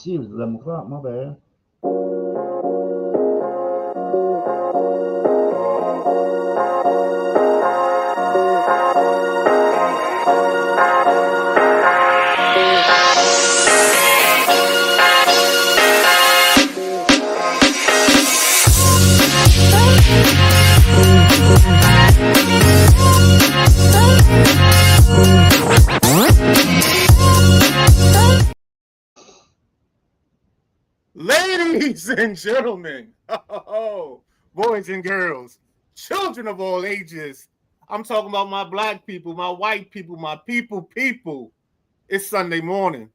see, it was 11 o'clock. My bad. Ladies and gentlemen, boys and girls, children of all ages, I'm talking about my black people, my white people, my people. It's Sunday morning.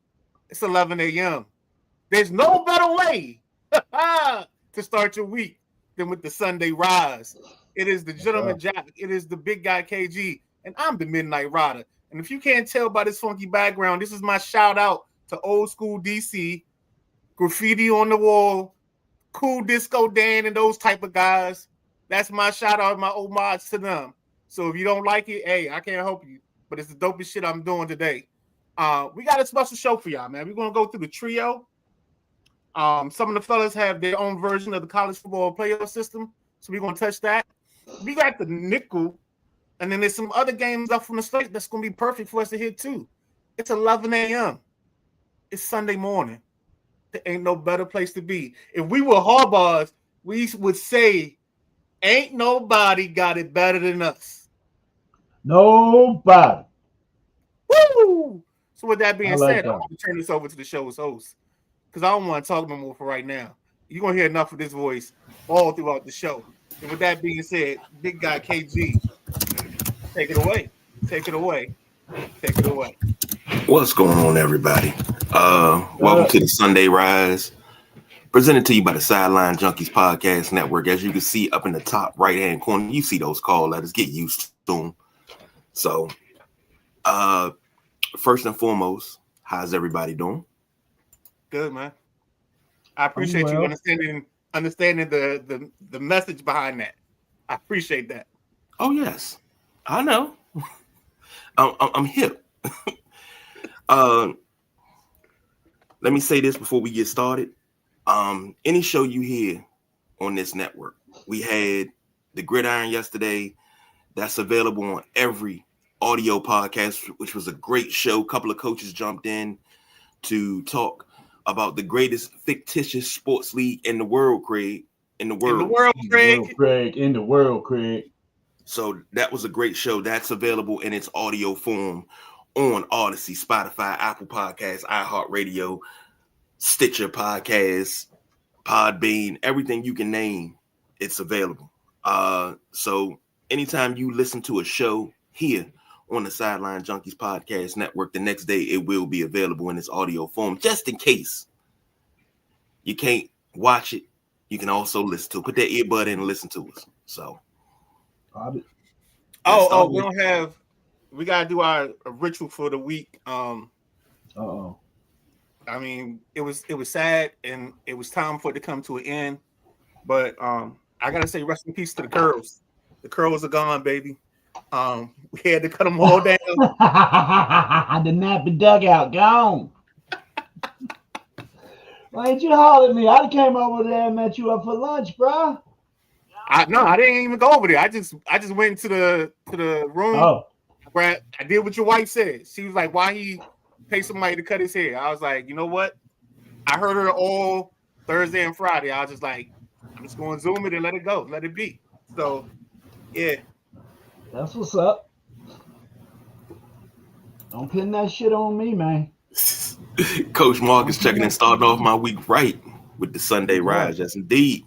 It's 11 a.m. There's no better way to start your week than with the Sunday Rise. It is the Gentleman Jack. It is the big guy KG, and I'm the Midnight Rider. And if you can't tell by this funky background, this is my shout out to old school DC, graffiti on the wall, cool disco Dan, and those type of guys. That's my shout out, my homage to them. So if you don't like it, hey, I can't help you. But it's the dopest shit I'm doing today. We got a special show for y'all, man. We're gonna go through the trio. Some of the fellas have their own version of the college football playoff system, so we're gonna touch that. We got the nickel, and then there's some other games up from the slate that's gonna be perfect for us to hit too. It's 11 a.m. It's Sunday morning. There ain't no better place to be. If we were Harbaughs, we would say, ain't nobody got it better than us. Nobody. Woo! So with that being said, that. I'm going to turn this over to the show's host because I don't want to talk no more for right now. You're going to hear enough of this voice all throughout the show. And with that being said, big guy KG, take it away. Take it away. Take it away. What's going on, everybody? Welcome to the Sunday Rise, presented to you by the Sideline Junkies Podcast Network. As you can see up in the top right-hand corner, you see those call letters. Get used to them. So, first and foremost, how's everybody doing? Good, man. I appreciate you understanding the message behind that. I appreciate that. Oh yes, I know. I'm hip. Let me say this before we get started. Any show you hear on this network, we had the Gridiron yesterday. That's available on every audio podcast, which was a great show. A couple of coaches jumped in to talk about the greatest fictitious sports league in the world, Craig. In the world, Craig. So that was a great show. That's available in its audio form on Odyssey, Spotify, Apple Podcasts, iHeartRadio, Stitcher Podcasts, Podbean, everything you can name, it's available. So anytime you listen to a show here on the Sideline Junkies Podcast Network, the next day it will be available in its audio form, just in case you can't watch it. You can also listen to it. Put that earbud in and listen to us. So, we gotta do our ritual for the week. I mean, it was sad and it was time for it to come to an end. But I gotta say, rest in peace to the curls. The curls are gone, baby. We had to cut them all down. The nappy dugout gone. Why didn't you holler at me? I came over there and met you up for lunch, bro. I didn't even go over there. I just went to the room where I did what your wife said. She was like, "Why he pay somebody to cut his hair?" I was like, "You know what? I heard her all Thursday and Friday. I was just like, I'm just going to Zoom it and let it go, let it be." So, yeah, that's what's up. Don't pin that shit on me, man. Coach Mark is checking and starting off my week right with the Sunday Rise. Yes, indeed.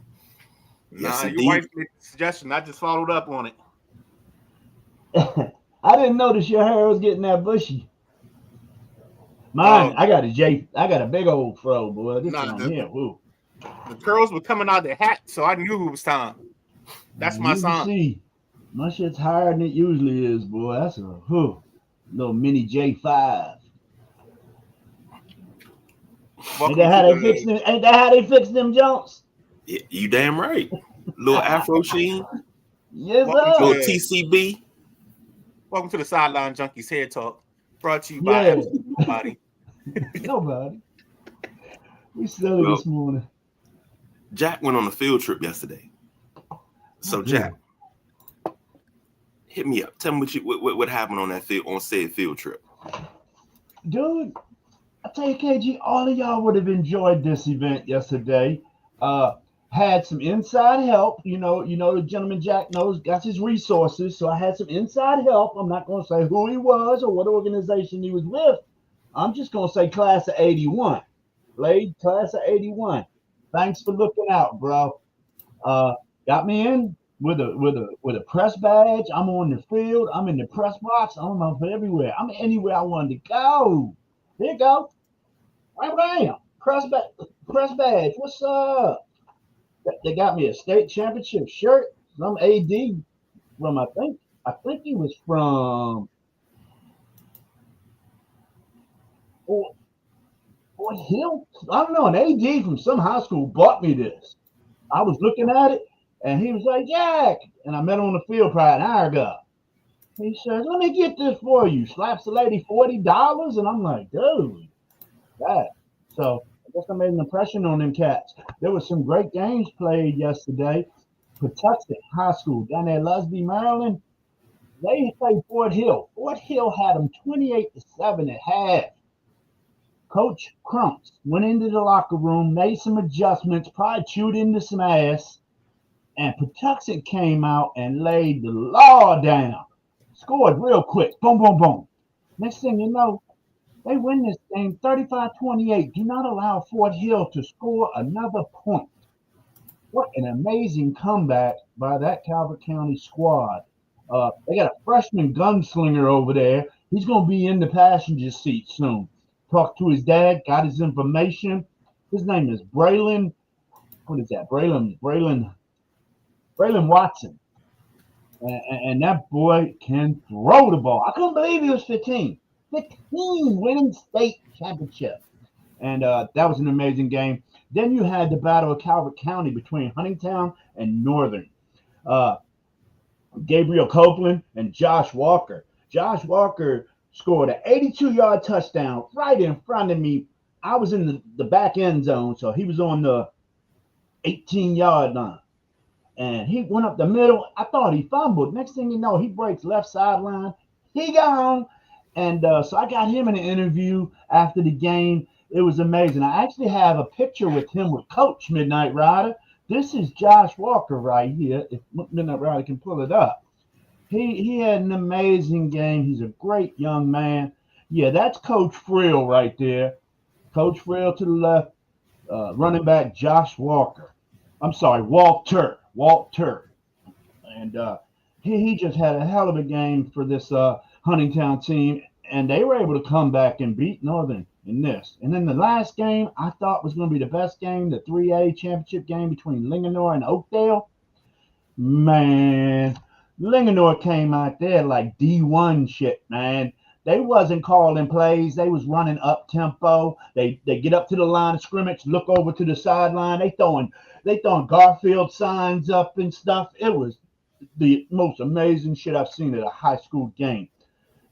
Yes, indeed. Your wife made a suggestion. I just followed up on it. I didn't notice your hair was getting that bushy. Mine, I got a big old fro, boy. This one here, woo. The curls were coming out of the hat, so I knew it was time. That's my sign. See, my shit's higher than it usually is, boy. That's a little mini J5. Ain't that how they fix them jumps? Yeah, you damn right. Little Afro sheen. Yes, sir. Little TCB. Welcome to the Sideline Junkies Hair Talk, brought to you by nobody. Nobody. We silly this morning. Jack went on a field trip yesterday. So Jack, hit me up. Tell me what happened on that said field trip. Dude, I tell you, KG, all of y'all would have enjoyed this event yesterday. Had some inside help. You know, the gentleman Jack knows got his resources. So I had some inside help. I'm not going to say who he was or what organization he was with. I'm just going to say class of 81. Blade, class of 81. Thanks for looking out, bro. Got me in with a press badge. I'm on the field. I'm in the press box. I'm up everywhere. I'm anywhere I wanted to go. Here you go. Bam. Press badge. What's up? They got me a state championship shirt. Some AD from I think he was from Fort Hill. I don't know. An AD from some high school bought me this. I was looking at it, and he was like, Jack. And I met him on the field probably an hour ago. He says, let me get this for you. Slaps the lady $40. And I'm like, dude, that. So I guess I made an impression on them cats. There were some great games played yesterday. Patuxent High School down there in Lusby, Maryland. They played Fort Hill. Fort Hill had them 28-7 at half. Coach Crumps went into the locker room, made some adjustments, probably chewed into some ass, and Patuxent came out and laid the law down. Scored real quick. Boom, boom, boom. Next thing you know, they win this game 35-28. Do not allow Fort Hill to score another point. What an amazing comeback by that Calvert County squad. They got a freshman gunslinger over there. He's going to be in the passenger seat soon. Talked to his dad, got his information. His name is Braylon. What is that? Braylon Watson. And that boy can throw the ball. I couldn't believe he was 15. 15 winning state championship. And that was an amazing game. Then you had the Battle of Calvert County between Huntingtown and Northern. Gabriel Copeland and Josh Walker. Josh Walker scored an 82-yard touchdown right in front of me. I was in the back end zone, so he was on the 18-yard line. And he went up the middle. I thought he fumbled. Next thing you know, he breaks left sideline. He gone. And so I got him in an interview after the game. It was amazing. I actually have a picture with him with Coach Midnight Rider. This is Josh Walker right here. If Midnight Rider can pull it up. He had an amazing game. He's a great young man. Yeah, that's Coach Frill right there. Coach Frill to the left. Running back Josh Walker. I'm sorry, Walter. And he just had a hell of a game for this Huntingtown team. And they were able to come back and beat Northern in this. And then the last game I thought was going to be the best game, the 3A championship game between Linganore and Oakdale. Man, Linganore came out there like D1 shit, man. They wasn't calling plays. They was running up tempo. They get up to the line of scrimmage, look over to the sideline. They throwing Garfield signs up and stuff. It was the most amazing shit I've seen at a high school game.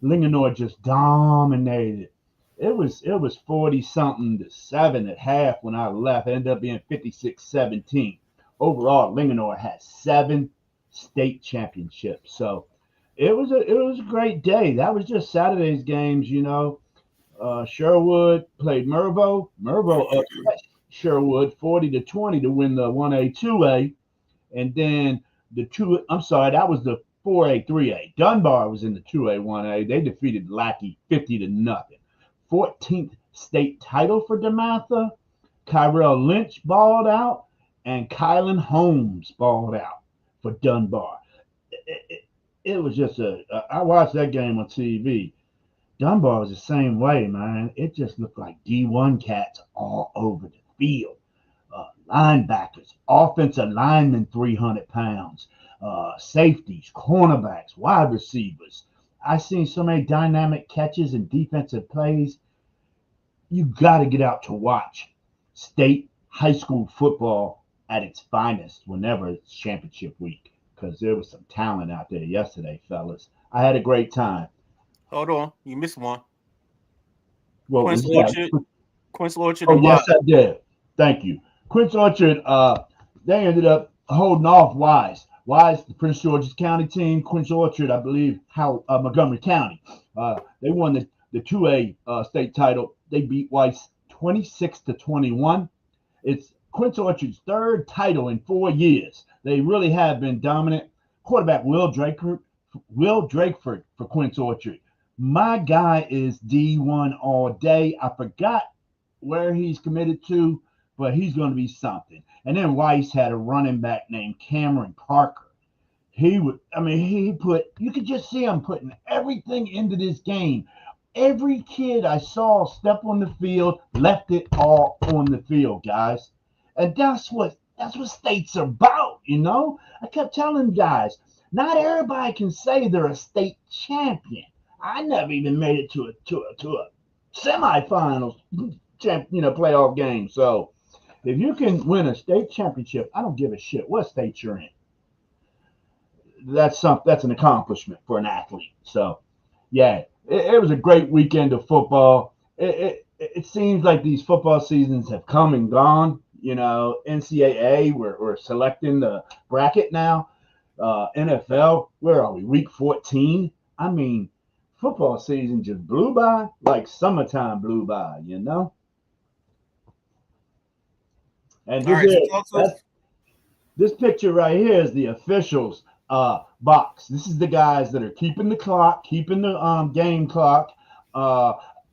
Linganore just dominated. It was 40-something to 7 at half when I left. It ended up being 56-17. Overall, Linganore had 7 state championships. So it was a great day. That was just Saturday's games, you know. Sherwood played Mervo. Mervo upset Sherwood 40-20 to win the 1A, 2A. And then that was the 4A, 3A. Dunbar was in the 2A, 1A. They defeated Lackey 50-0. 14th state title for DeMatha. Kyrell Lynch balled out, and Kylan Holmes balled out for Dunbar. It was just I watched that game on TV. Dunbar was the same way, man. It just looked like D1 cats all over the field. Linebackers, offensive linemen, 300 pounds, safeties, cornerbacks, wide receivers. I've seen so many dynamic catches and defensive plays. You got to get out to watch state high school football at its finest whenever it's championship week, because there was some talent out there yesterday, fellas. I had a great time. Hold on, you missed one. What Quince was that? Orchard. Oh, yes, I did. Thank you. Quince Orchard, they ended up holding off Wise. Wise, the Prince George's County team. Quince Orchard, I believe, how Montgomery County. They won the 2A state title. They beat Weiss 26-21. It's Quince Orchard's third title in 4 years. They really have been dominant. Quarterback Will Drakeford for Quince Orchard. My guy is D1 all day. I forgot where he's committed to, but he's going to be something. And then Weiss had a running back named Cameron Parker. You could just see him putting everything into this game. Every kid I saw step on the field left it all on the field, guys. And that's what state's about, you know? I kept telling guys, not everybody can say they're a state champion. I never even made it to a semifinals playoff game. So if you can win a state championship, I don't give a shit what state you're in. That's an accomplishment for an athlete. So yeah, it was a great weekend of football. It seems like these football seasons have come and gone. You know, NCAA, we're selecting the bracket now. NFL, where are we? Week 14. I mean, football season just blew by like summertime blew by, you know? And this picture right here is the officials box. This is the guys that are keeping the clock, keeping the game clock.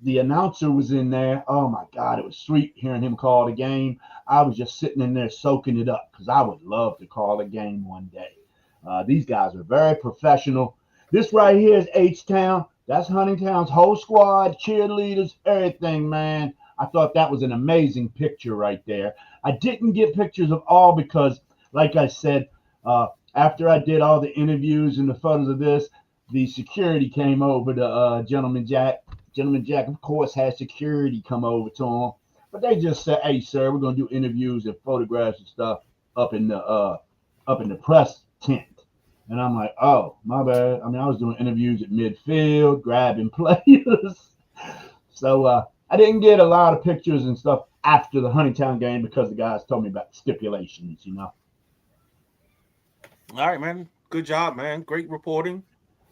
The announcer was in there. Oh my God, it was sweet hearing him call the game. I was just sitting in there soaking it up because I would love to call a game one day. These guys are very professional. This right here is H-Town. That's Huntingtown's whole squad, cheerleaders, everything, man. I thought that was an amazing picture right there. I didn't get pictures of all because, like I said, after I did all the interviews and the photos of this, the security came over to Gentleman Jack. Gentleman Jack, of course, had security come over to him. But they just said, hey, sir, we're going to do interviews and photographs and stuff up in the press tent. And I'm like, oh, my bad. I mean, I was doing interviews at midfield, grabbing players. So I didn't get a lot of pictures and stuff after the Huntingtown game because the guys told me about the stipulations, you know. All right, man. Good job, man. Great reporting.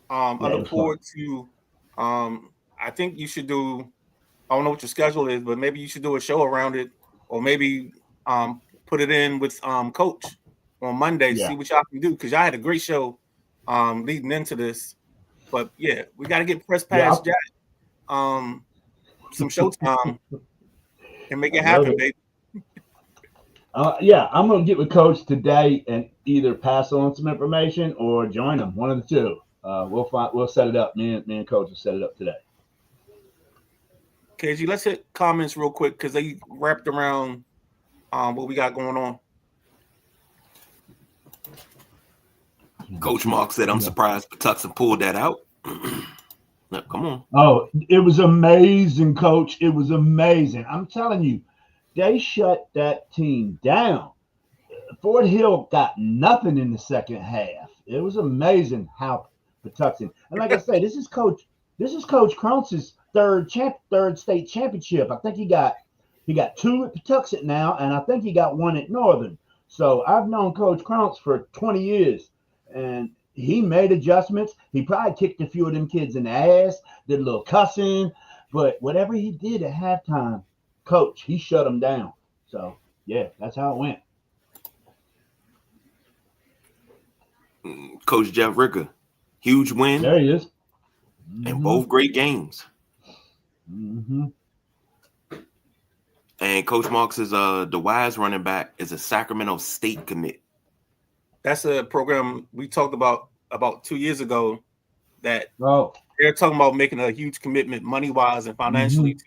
I look forward to I think you should do, I don't know what your schedule is, but maybe you should do a show around it, or maybe put it in with Coach on Monday, see what y'all can do, because y'all had a great show leading into this. But yeah, we got to get press pass Jack some showtime and make it happen, baby. I'm gonna get with Coach today and either pass on some information or join him. One of the two. We'll set it up. Me and Coach will set it up today. KG, let's hit comments real quick because they wrapped around what we got going on. Coach Mark said, I'm surprised Patuxent pulled that out. No, come on. Oh, it was amazing, Coach. It was amazing. I'm telling you, they shut that team down. Fort Hill got nothing in the second half. It was amazing how Patuxent. And like I say, this is Coach Cronce's third state championship. I think he got two at Patuxent now, and I think he got one at Northern. So I've known Coach Cronce for 20 years, and he made adjustments. He probably kicked a few of them kids in the ass, did a little cussing, but whatever he did at halftime, Coach, he shut them down. So yeah, that's how it went. Coach Jeff Ricker, huge win. There he is. And both great games. Mm-hmm. And Coach Marks is the Wise running back is a Sacramento State commit. That's a program we talked about 2 years ago that they're talking about making a huge commitment money-wise and financially to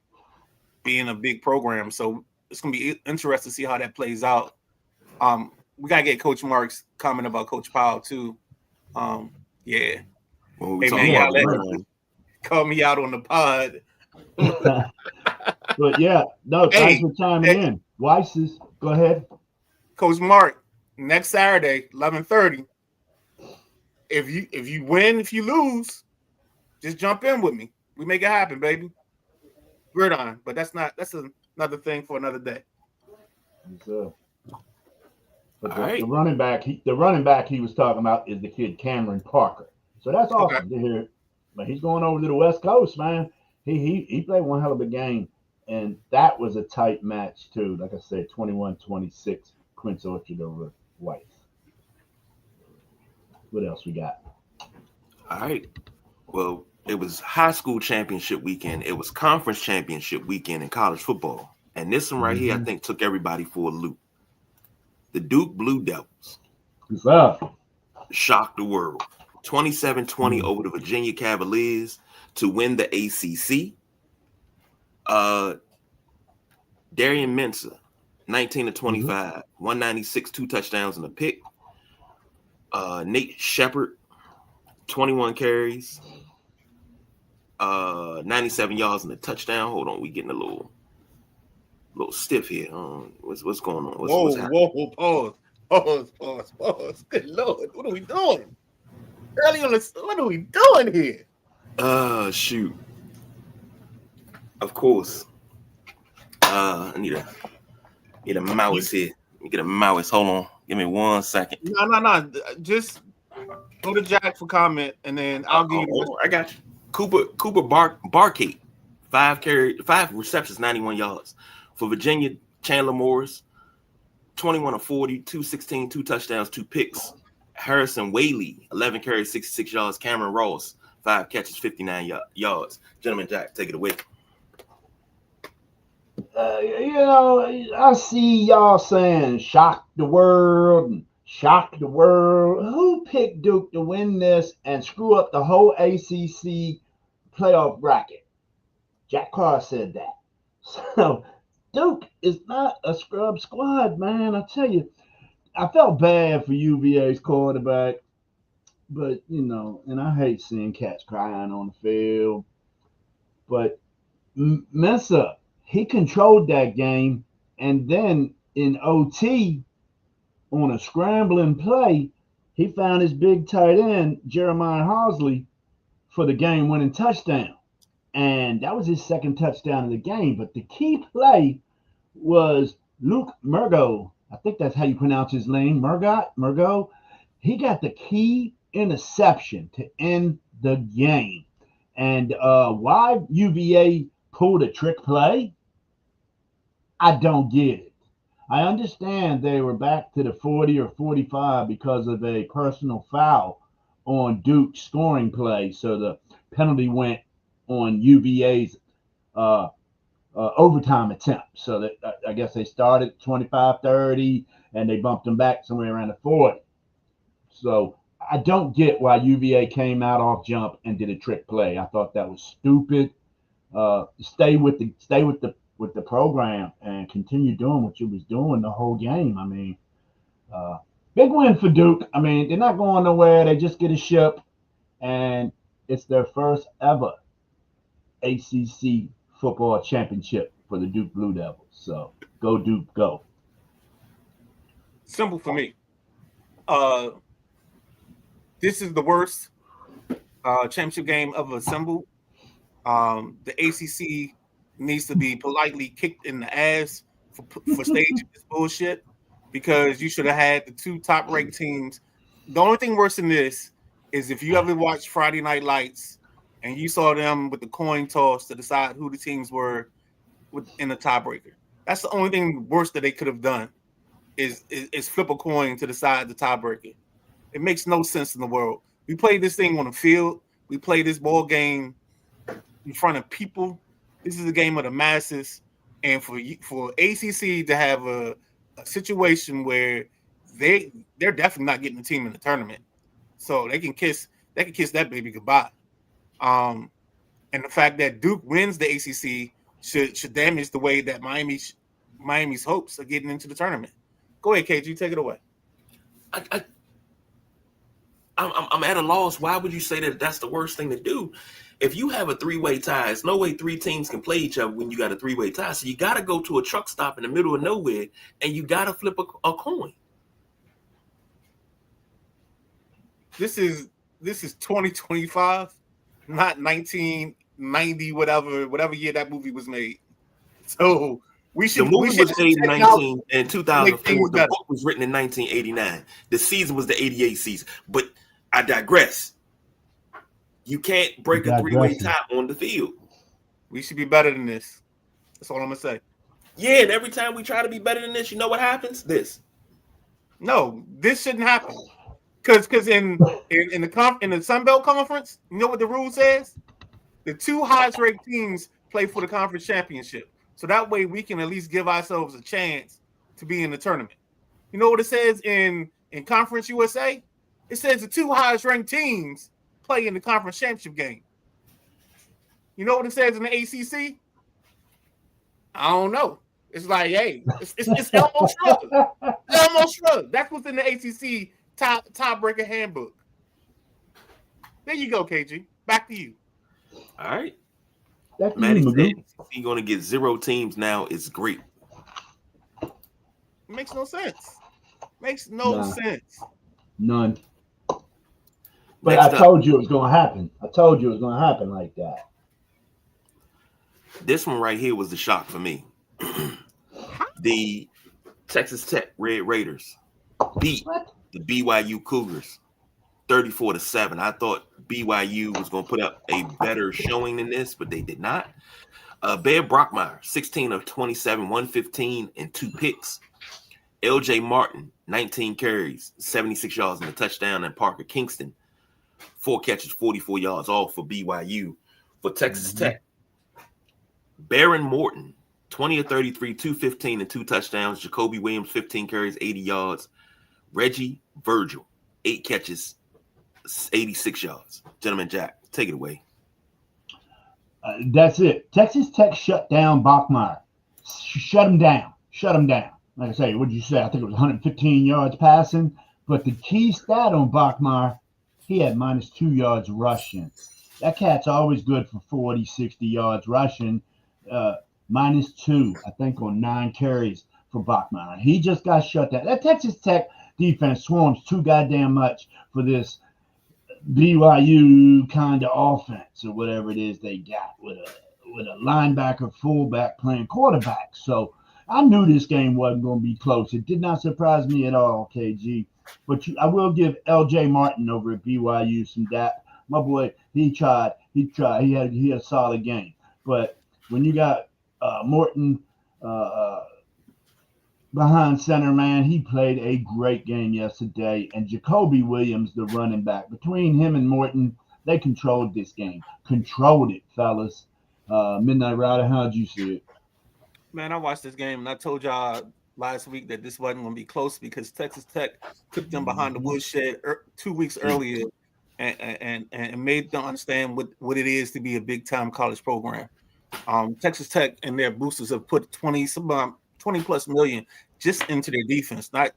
being a big program. So it's going to be interesting to see how that plays out. We got to get Coach Marks comment about Coach Powell too. Yeah. Well, hey, man, call me out on the pod. But yeah, no, thanks for chiming in. Weiss's, go ahead. Coach Mark, next Saturday, 11:30. If you win, if you lose, just jump in with me. We make it happen, baby. Gridiron, but that's another thing for another day. So, but All right. the running back, he was talking about is the kid Cameron Parker. So that's Okay. awesome to hear. But he's going over to the West Coast, man. He played one hell of a game, and that was a tight match too. Like I said, 21-26, Quince Orchard over White. What else we got? All right. Well, it was high school championship weekend. It was conference championship weekend in college football. And this one right here, I think, took everybody for a loop. The Duke Blue Devils What's up? shocked the world. 27-20 over the Virginia Cavaliers to win the ACC. Darian Mensah, 19-25, 196, 2 touchdowns and a pick. Nate Shepard, 21 carries, 97 yards and a touchdown. Hold on, we getting a little stiff here. What's going on? What's happening? Whoa, pause. Good Lord, what are we doing? Early on this, what are we doing here? Shoot. Of course. I need a mouse here. Let me get a mouse. Hold on. Give me 1 second. No. Just go to Jack for comment, and then I'll give you. I got you. Cooper Barkate, 5 receptions, 91 yards. For Virginia, Chandler Morris, 21 of 40, 216, 2 touchdowns, 2 picks. Harrison Whaley, 11 carries, 66 yards. Cameron Ross, 5 catches, 59 yards. Gentleman Jack, take it away. I see y'all saying shock the world. Who picked Duke to win this and screw up the whole ACC playoff bracket? Jack Carr said that. So Duke is not a scrub squad, man. I tell you, I felt bad for UVA's quarterback, but and I hate seeing cats crying on the field. But Mensah, he controlled that game, and then in OT, on a scrambling play, he found his big tight end, Jeremiah Housley, for the game-winning touchdown. And that was his second touchdown of the game. But the key play was Luke Murgo. I think that's how you pronounce his name, Murgo. He got the key interception to end the game. And why UVA pulled a trick play, I don't get it. I understand they were back to the 40 or 45 because of a personal foul on Duke's scoring play. So the penalty went on UVA's overtime attempt. So that I guess they started 25-30 and they bumped them back somewhere around the 40. So I don't get why UVA came out off jump and did a trick play. I thought that was stupid. Stay with the program and continue doing what you was doing the whole game. I mean, big win for Duke. I mean, they're not going nowhere. They just get a ship, and it's their first ever ACC football championship for the Duke Blue Devils. So go Duke, go. Simple for me. This is the worst championship game ever assembled. The ACC needs to be politely kicked in the ass for staging this bullshit, because you should have had the 2 top-ranked teams. The only thing worse than this is if you ever watched Friday Night Lights and you saw them with the coin toss to decide who the teams were in the tiebreaker. That's the only thing worse that they could have done is flip a coin to decide the tiebreaker. It makes no sense in the world. We played this thing on the field. We played this ball game in front of people. This is a game of the masses, and for ACC to have a situation where they're definitely not getting the team in the tournament, so they can kiss that baby goodbye. And the fact that Duke wins the ACC should damage the way that Miami's hopes of getting into the tournament. Go ahead, KG, take it away. I'm at a loss. Why would you say that that's the worst thing to do? If you have a 3-way tie, there's no way 3 teams can play each other when you got a 3-way tie. So you got to go to a truck stop in the middle of nowhere, and you got to flip a coin. This is 2025, not 1990, whatever year that movie was made. So The movie was made in 2004. The book was written in 1989. The season was the 88 season. But I digress. You can't break a three-way tie on the field. We should be better than this. That's all I'm gonna say. Yeah, and every time we try to be better than this, you know what happens? This. No, this shouldn't happen. Because in the Sun Belt Conference, you know what the rule says? The two highest ranked teams play for the conference championship. So that way we can at least give ourselves a chance to be in the tournament. You know what it says in Conference USA? It says the two highest ranked teams play in the conference championship game. You know what it says in the ACC? I don't know. It's like, hey, it's Elmo Shrug. Elmo Shrug. That's what's in the ACC tiebreaker handbook. There you go, KG. Back to you. All right. Maddie said he's going to get 0 teams now. It's great. Makes no sense. Makes no sense. None. But I told you it was going to happen. I told you it was going to happen like that. This one right here was the shock for me. The Texas Tech Red Raiders beat the BYU Cougars 34-7. I thought BYU was going to put up a better showing than this, but they did not. Bear Brockmeyer, 16 of 27, 115 and 2 picks. LJ Martin, 19 carries, 76 yards and a touchdown. And Parker Kingston, 4 catches, 44 yards, all for BYU. For Texas Tech, Baron Morton, 20 of 33, 215 and 2 touchdowns. Jacoby Williams, 15 carries, 80 yards. Reggie Virgil, 8 catches, 86 yards. Gentleman Jack, take it away. That's it. Texas Tech shut down Bachmeier. Shut him down. Like I say, what did you say? I think it was 115 yards passing. But the key stat on Bachmeier, he had -2 yards rushing. That cat's always good for 40, 60 yards rushing. -2, I think, on 9 carries for Bachmeier. He just got shut down. That Texas Tech defense swarms too goddamn much for this BYU kind of offense or whatever it is they got with a linebacker, fullback playing quarterback. So I knew this game wasn't going to be close. It did not surprise me at all, KG. But I will give LJ Martin over at BYU some dap. My boy, he tried. He had a solid game. But when you got Morton behind center, man, he played a great game yesterday. And Jacoby Williams, the running back, between him and Morton, they controlled this game. Controlled it, fellas. Midnight Rider, how'd you see it? Man, I watched this game, and I told y'all last week that this wasn't going to be close because Texas Tech took them behind the woodshed 2 weeks earlier and made them understand what it is to be a big-time college program. Texas Tech and their boosters have put 20 plus million just into their defense. Not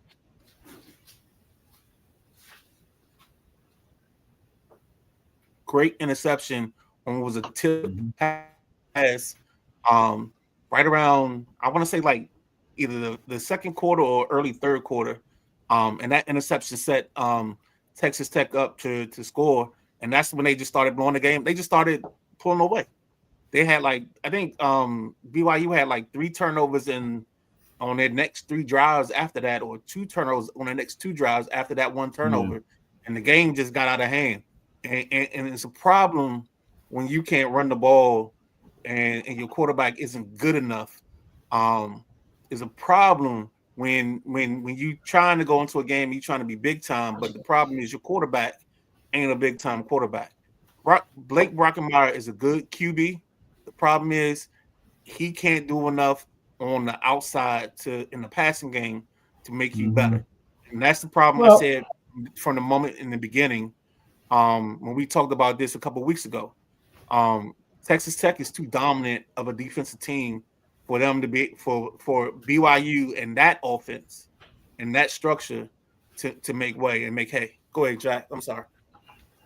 great interception on was a tip pass right around, I want to say like either the second quarter or early third quarter. And that interception set Texas Tech up to score. And that's when they just started blowing the game. They just started pulling away. They had I think BYU had 3 turnovers on their next 3 drives after that, or 2 turnovers on the next 2 drives after that 1 turnover. And the game just got out of hand. And it's a problem when you can't run the ball and your quarterback isn't good enough. Is a problem when you trying to go into a game, you trying to be big time, but the problem is your quarterback ain't a big time quarterback. Blake Brockenmeyer is a good QB. The problem is he can't do enough on the outside in the passing game to make you better. And that's the problem I said from the moment in the beginning when we talked about this a couple of weeks ago. Texas Tech is too dominant of a defensive team for them to be for BYU and that offense and that structure to make way and make hay. Go ahead, Jack. I'm sorry.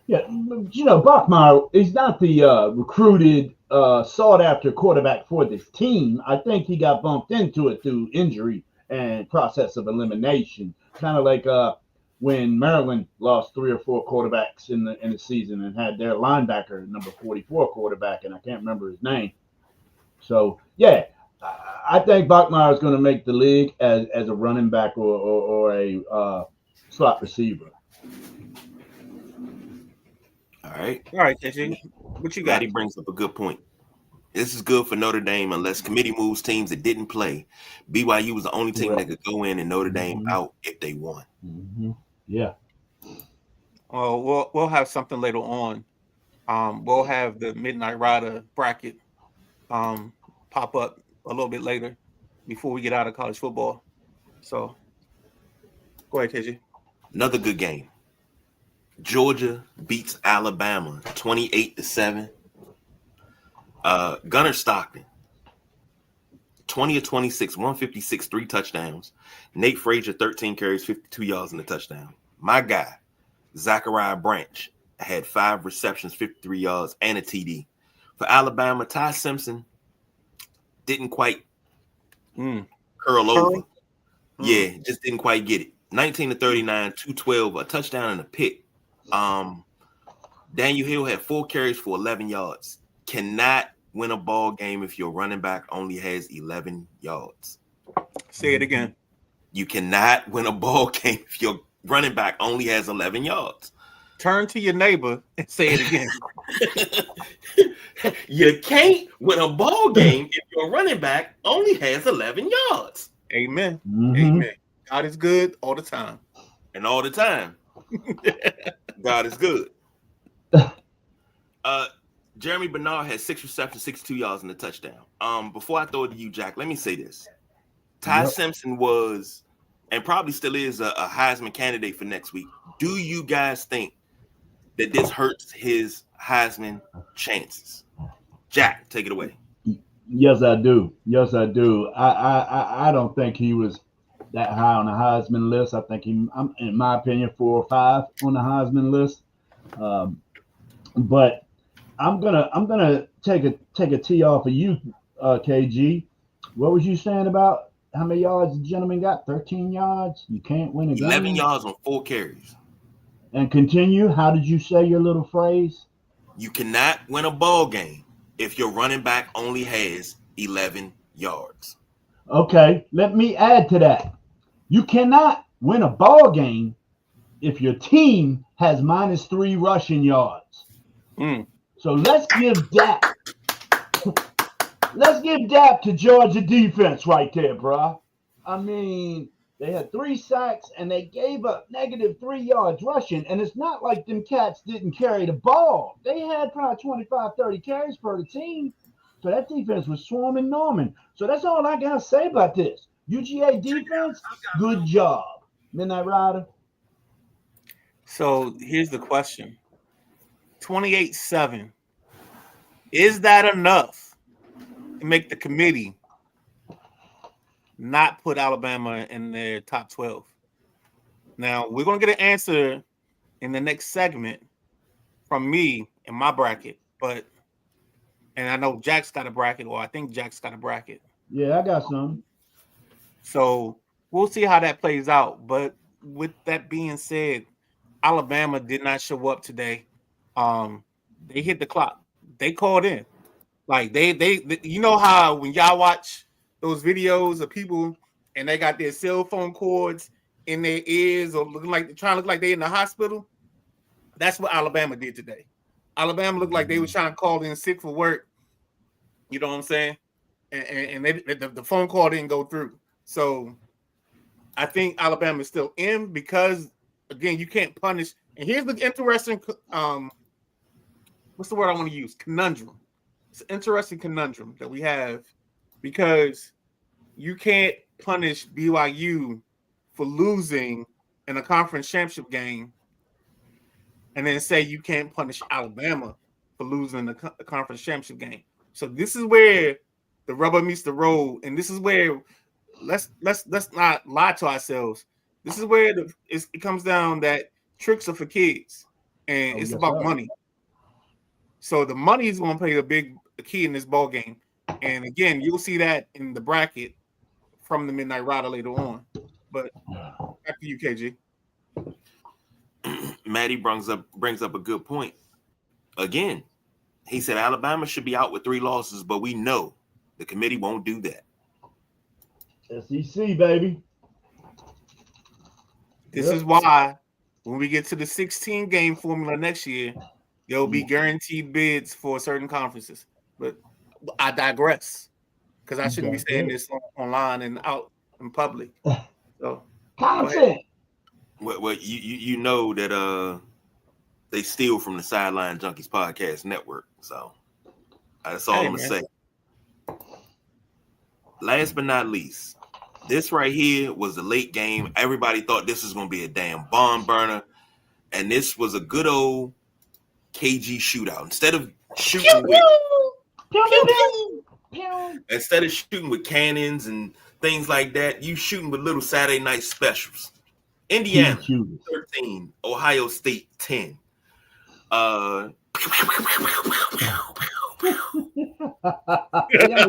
Yeah, Bachmeier is not the recruited, sought-after quarterback for this team. I think he got bumped into it through injury and process of elimination. Kind of like when Maryland lost 3 or 4 quarterbacks in the season and had their linebacker, number 44 quarterback, and I can't remember his name. So, yeah, I think Bachmeier is going to make the league as a running back or a slot receiver. All right. All right, KG. What you got? Maddie brings up a good point. This is good for Notre Dame unless committee moves teams that didn't play. BYU was the only team that could go in and Notre Dame out if they won. Mm-hmm. Yeah. Well, we'll have something later on. We'll have the Midnight Rider bracket pop up a little bit later before we get out of college football. So go ahead, KG. Another good game. Georgia beats Alabama 28-7. Gunnar Stockton, 20 of 26, 156, 3 touchdowns. Nate Frazier, 13 carries, 52 yards in the touchdown. My guy, Zachariah Branch, had 5 receptions, 53 yards, and a TD. For Alabama, Ty Simpson didn't quite curl over. Yeah, just didn't quite get it. 19 to 39, 212, a touchdown and a pick. Daniel Hill had 4 carries for 11 yards. Cannot win a ball game if your running back only has 11 yards. Say it again. You cannot win a ball game if your running back only has 11 yards. Turn to your neighbor and say it again. You can't win a ball game if your running back only has 11 yards. Amen. Mm-hmm. Amen. God is good all the time. And all the time. God is good. Jeremy Bernard had 6 receptions, 62 yards in the touchdown. Before I throw it to you, Jack, let me say this. Ty Simpson was, and probably still is, a Heisman candidate for next week. Do you guys think that this hurts his Heisman chances? Jack, take it away. Yes, I do. Yes, I do. I don't think he was that high on the Heisman list. I think I'm in my opinion, 4 or 5 on the Heisman list. But I'm gonna take a tee off of you, KG. What was you saying about how many yards the gentleman got? 13 yards. You can't win a game. 11 yards on 4 carries. And continue. How did you say your little phrase? You cannot win a ball game if your running back only has 11 yards. Okay, let me add to that. You cannot win a ball game if your team has -3 rushing yards. So let's give that. Let's give that to Georgia defense right there, bro. I mean, they had 3 sacks and they gave up -3 yards rushing. And it's not like them cats didn't carry the ball. They had probably 25, 30 carries per the team. So that defense was swarming Norman. So that's all I got to say about this. UGA defense, good job. Midnight Rider. So here's the question. 28-7. Is that enough to make the committee not put Alabama in their top 12? Now, we're going to get an answer in the next segment from me in my bracket, and I know Jack's got a bracket, or I think Jack's got a bracket. Yeah, I got some. So we'll see how that plays out. But with that being said, Alabama did not show up today. They hit the clock. They called in. Like they you know how when y'all watch those videos of people and they got their cell phone cords in their ears or trying to look like they in the hospital? That's what Alabama did today. Alabama looked like they were trying to call in sick for work. You know what I'm saying? And the phone call didn't go through. So I think Alabama is still in because, again, you can't punish. And here's the interesting, what's the word I want to use? Conundrum. It's an interesting conundrum that we have because you can't punish BYU for losing in a conference championship game and then say you can't punish Alabama for losing the conference championship game. So this is where the rubber meets the road, and this is where let's not lie to ourselves. This is where it comes down that tricks are for kids, and it's about money. So the money is going to play a big key in this ball game. And again, you'll see that in the bracket from the Midnight Rider later on. But back to you, KG. Maddie brings up a good point. Again, he said Alabama should be out with 3 losses, but we know the committee won't do that. SEC, baby. This is why when we get to the 16 game formula next year, there'll be guaranteed bids for certain conferences. But I digress because I shouldn't be saying this online and out in public. So content. Well, you know that they steal from the Sideline Junkies Podcast Network. So that's all I'm gonna say. Last but not least, this right here was the late game. Everybody thought this was gonna be a damn barn burner, and this was a good old KG shootout. Instead of shooting with cannons and things like that, you shooting with little Saturday night specials. Indiana 13, Ohio State 10. He only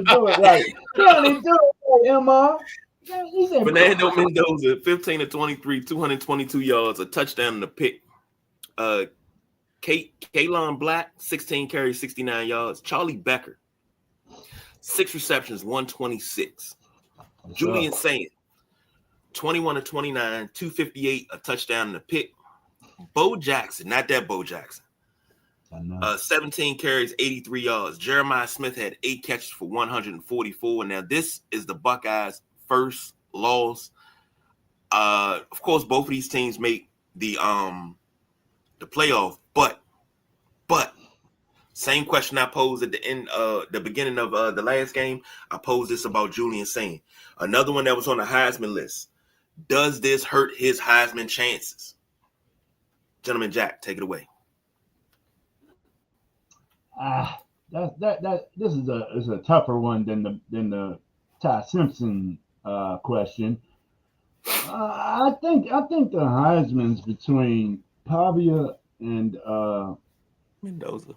do it right. Emma. Fernando Mendoza, 15 to 23, 222 yards, a touchdown and a pick. Kaylon Black, 16 carries, 69 yards. Charlie Becker, 6 receptions, 126. Julian Sand, 21 to 29, 258, a touchdown and a pick. Bo Jackson, not that Bo Jackson. 17 carries, 83 yards. Jeremiah Smith had 8 catches for 144. Now, this is the Buckeyes' first loss. Of course, both of these teams make the playoff, but same question I posed at the beginning of the last game. I posed this about Julian Sand, another one that was on the Heisman list. Does this hurt his Heisman chances? Gentleman Jack, take it away. This is a tougher one than the Ty Simpson question. I think the Heisman's between Pavia and Mendoza.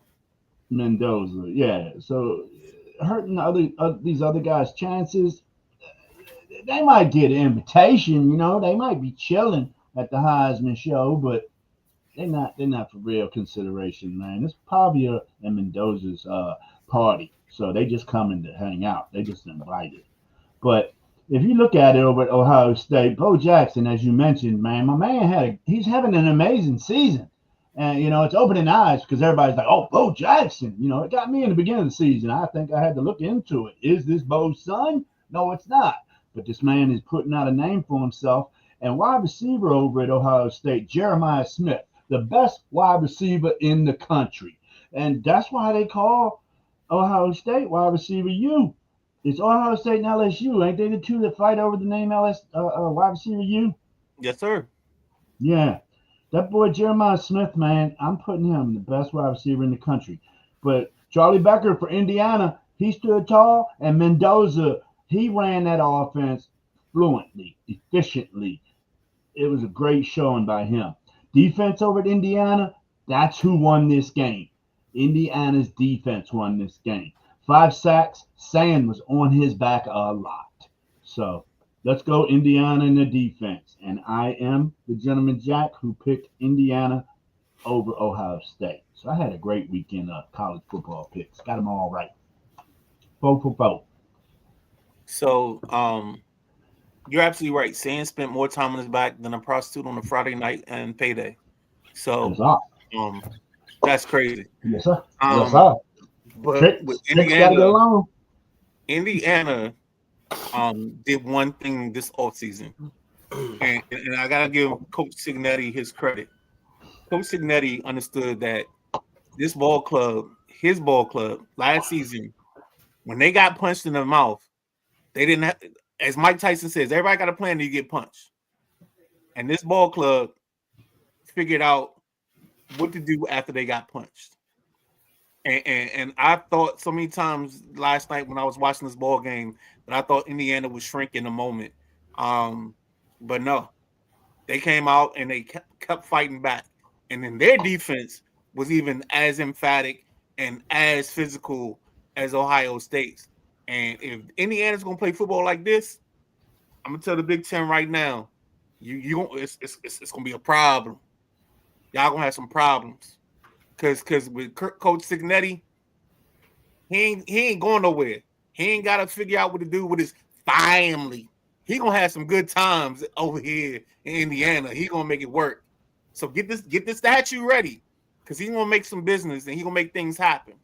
Yeah. So hurting these other guys' chances. They might get an invitation, they might be chilling at the Heisman show, but they're not for real consideration, man. It's Pavia and Mendoza's party. So they just coming to hang out. They just invited. But if you look at it over at Ohio State, Bo Jackson, as you mentioned, man, my man he's having an amazing season. And, it's opening eyes because everybody's like, oh, Bo Jackson. It got me in the beginning of the season. I think I had to look into it. Is this Bo's son? No, it's not. But this man is putting out a name for himself. And wide receiver over at Ohio State, Jeremiah Smith, the best wide receiver in the country. And that's why they call Ohio State wide receiver U. It's Ohio State and LSU. Ain't they the two that fight over the name wide receiver U? Yes, sir. Yeah. That boy Jeremiah Smith, man, I'm putting him the best wide receiver in the country. But Charlie Becker for Indiana, he stood tall. And Mendoza, he ran that offense fluently, efficiently. It was a great showing by him. Defense over at Indiana, that's who won this game. Indiana's defense won this game. 5 sacks. Sand was on his back a lot. So let's go Indiana in the defense. And I am the gentleman Jack who picked Indiana over Ohio State. So I had a great weekend of college football picks. Got them all right. 4 for 4. So you're absolutely right. Sand spent more time on his back than a prostitute on a Friday night and payday. So that's crazy. Yes, sir. Yes, sir. But with Indiana did one thing this offseason. And I gotta give Coach Cignetti his credit. Coach Cignetti understood that his ball club, last season, when they got punched in the mouth, they didn't have, as Mike Tyson says, everybody got a plan to get punched. And this ball club figured out what to do after they got punched. And I thought so many times last night when I was watching this ball game that I thought Indiana would shrink in a moment. But no, they came out and they kept fighting back. And then their defense was even as emphatic and as physical as Ohio State's. And if Indiana's going to play football like this, I'm going to tell the Big Ten right now, it's going to be a problem. Y'all going to have some problems. Because with Coach Cignetti, he ain't going nowhere. He ain't got to figure out what to do with his family. he gonna have some good times over here in Indiana. He gonna make it work. So get this statue ready, because he's gonna make some business and he gonna make things happen.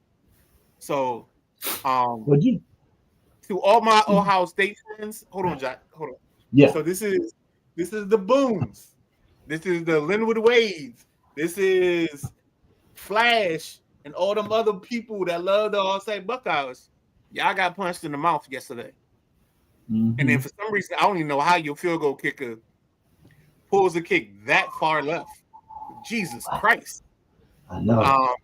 So, to all my Ohio State fans, hold on, Jack, hold on. Yeah. So this is the Boones, this is the Linwood Wades, this is Flash, and all them other people that love the Ohio State Buckeyes. Y'all got punched in the mouth yesterday. Mm-hmm. And then for some reason, I don't even know how your field goal kicker pulls a kick that far left. Jesus Christ. I know.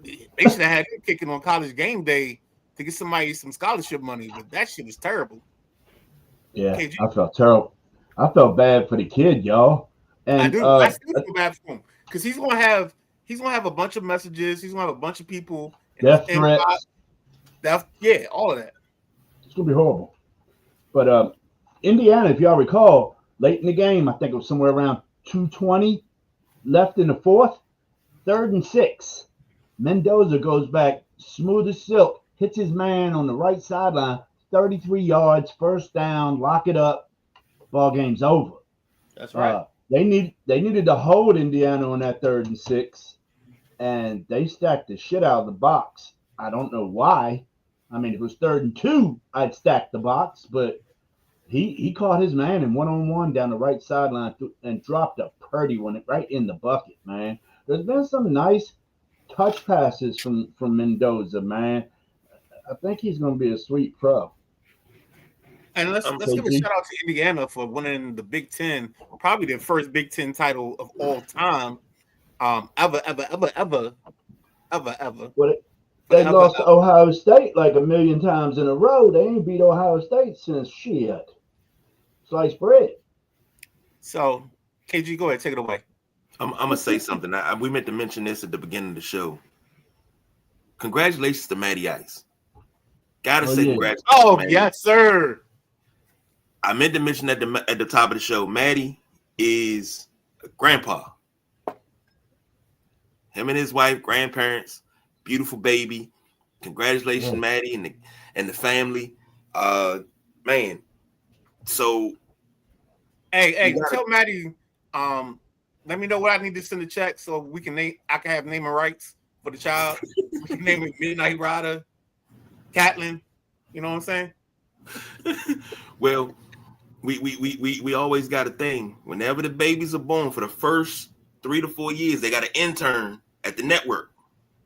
They should have had him kicking on College Game Day to get somebody some scholarship money, but that shit was terrible. Yeah, KG. I felt terrible. I felt bad for the kid, y'all. And I do. I still feel bad for him because he's gonna have a bunch of messages. He's gonna have a bunch of people. Death threats. All of that. It's gonna be horrible. But Indiana, if y'all recall, late in the game, I think it was somewhere around 2:20 left in the fourth, 3rd and 6. Mendoza goes back smooth as silk, hits his man on the right sideline, 33 yards, first down, lock it up, ball game's over. That's right. They needed to hold Indiana on that 3rd and 6, and they stacked the shit out of the box. I don't know why. I mean, if it was 3rd and 2, I'd stack the box, but he caught his man in one-on-one down the right sideline and dropped a pretty one right in the bucket, man. There's been some nice touch passes from Mendoza, man. I think he's going to be a sweet pro. And let's give a shout out to Indiana for winning the Big Ten, probably their first Big Ten title of all time, ever. Well, they lost to Ohio State like a million times in a row. They ain't beat Ohio State since shit. Sliced bread. So, KG, go ahead, take it away. I'm gonna say something. We meant to mention this at the beginning of the show. Congratulations to Matty Ice. Gotta say congratulations. Oh, yes, sir. I meant to mention at the top of the show, Matty is a grandpa. Him and his wife, grandparents, beautiful baby. Congratulations, Matty and the family. Man. So hey, tell Matty, let me know what I need to send a check so we can I can have naming rights for the child. We can name it Midnight Rider, Catlin. You know what I'm saying? Well, we always got a thing. Whenever the babies are born, for the first 3 to 4 years, they got an intern at the network.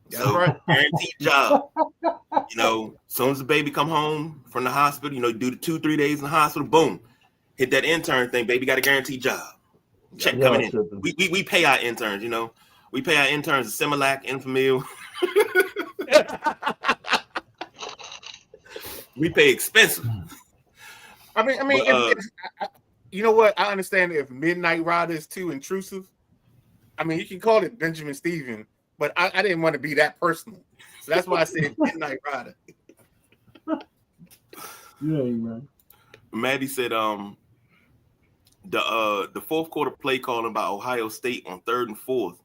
That's so right. Guaranteed job. You know, as soon as the baby come home from the hospital, you know, do the 2-3 days in the hospital, boom, hit that intern thing. Baby got a guaranteed job. Check coming in. We pay our interns. You know, we pay our interns Similac, Enfamil. We pay expensive. I mean, if, you know what? I understand if Midnight Rider is too intrusive. I mean, you can call it Benjamin Steven, but I didn't want to be that personal, so that's why I said Midnight Rider. Yeah, man. Maddie said, the fourth quarter play calling by Ohio State on 3rd and 4th,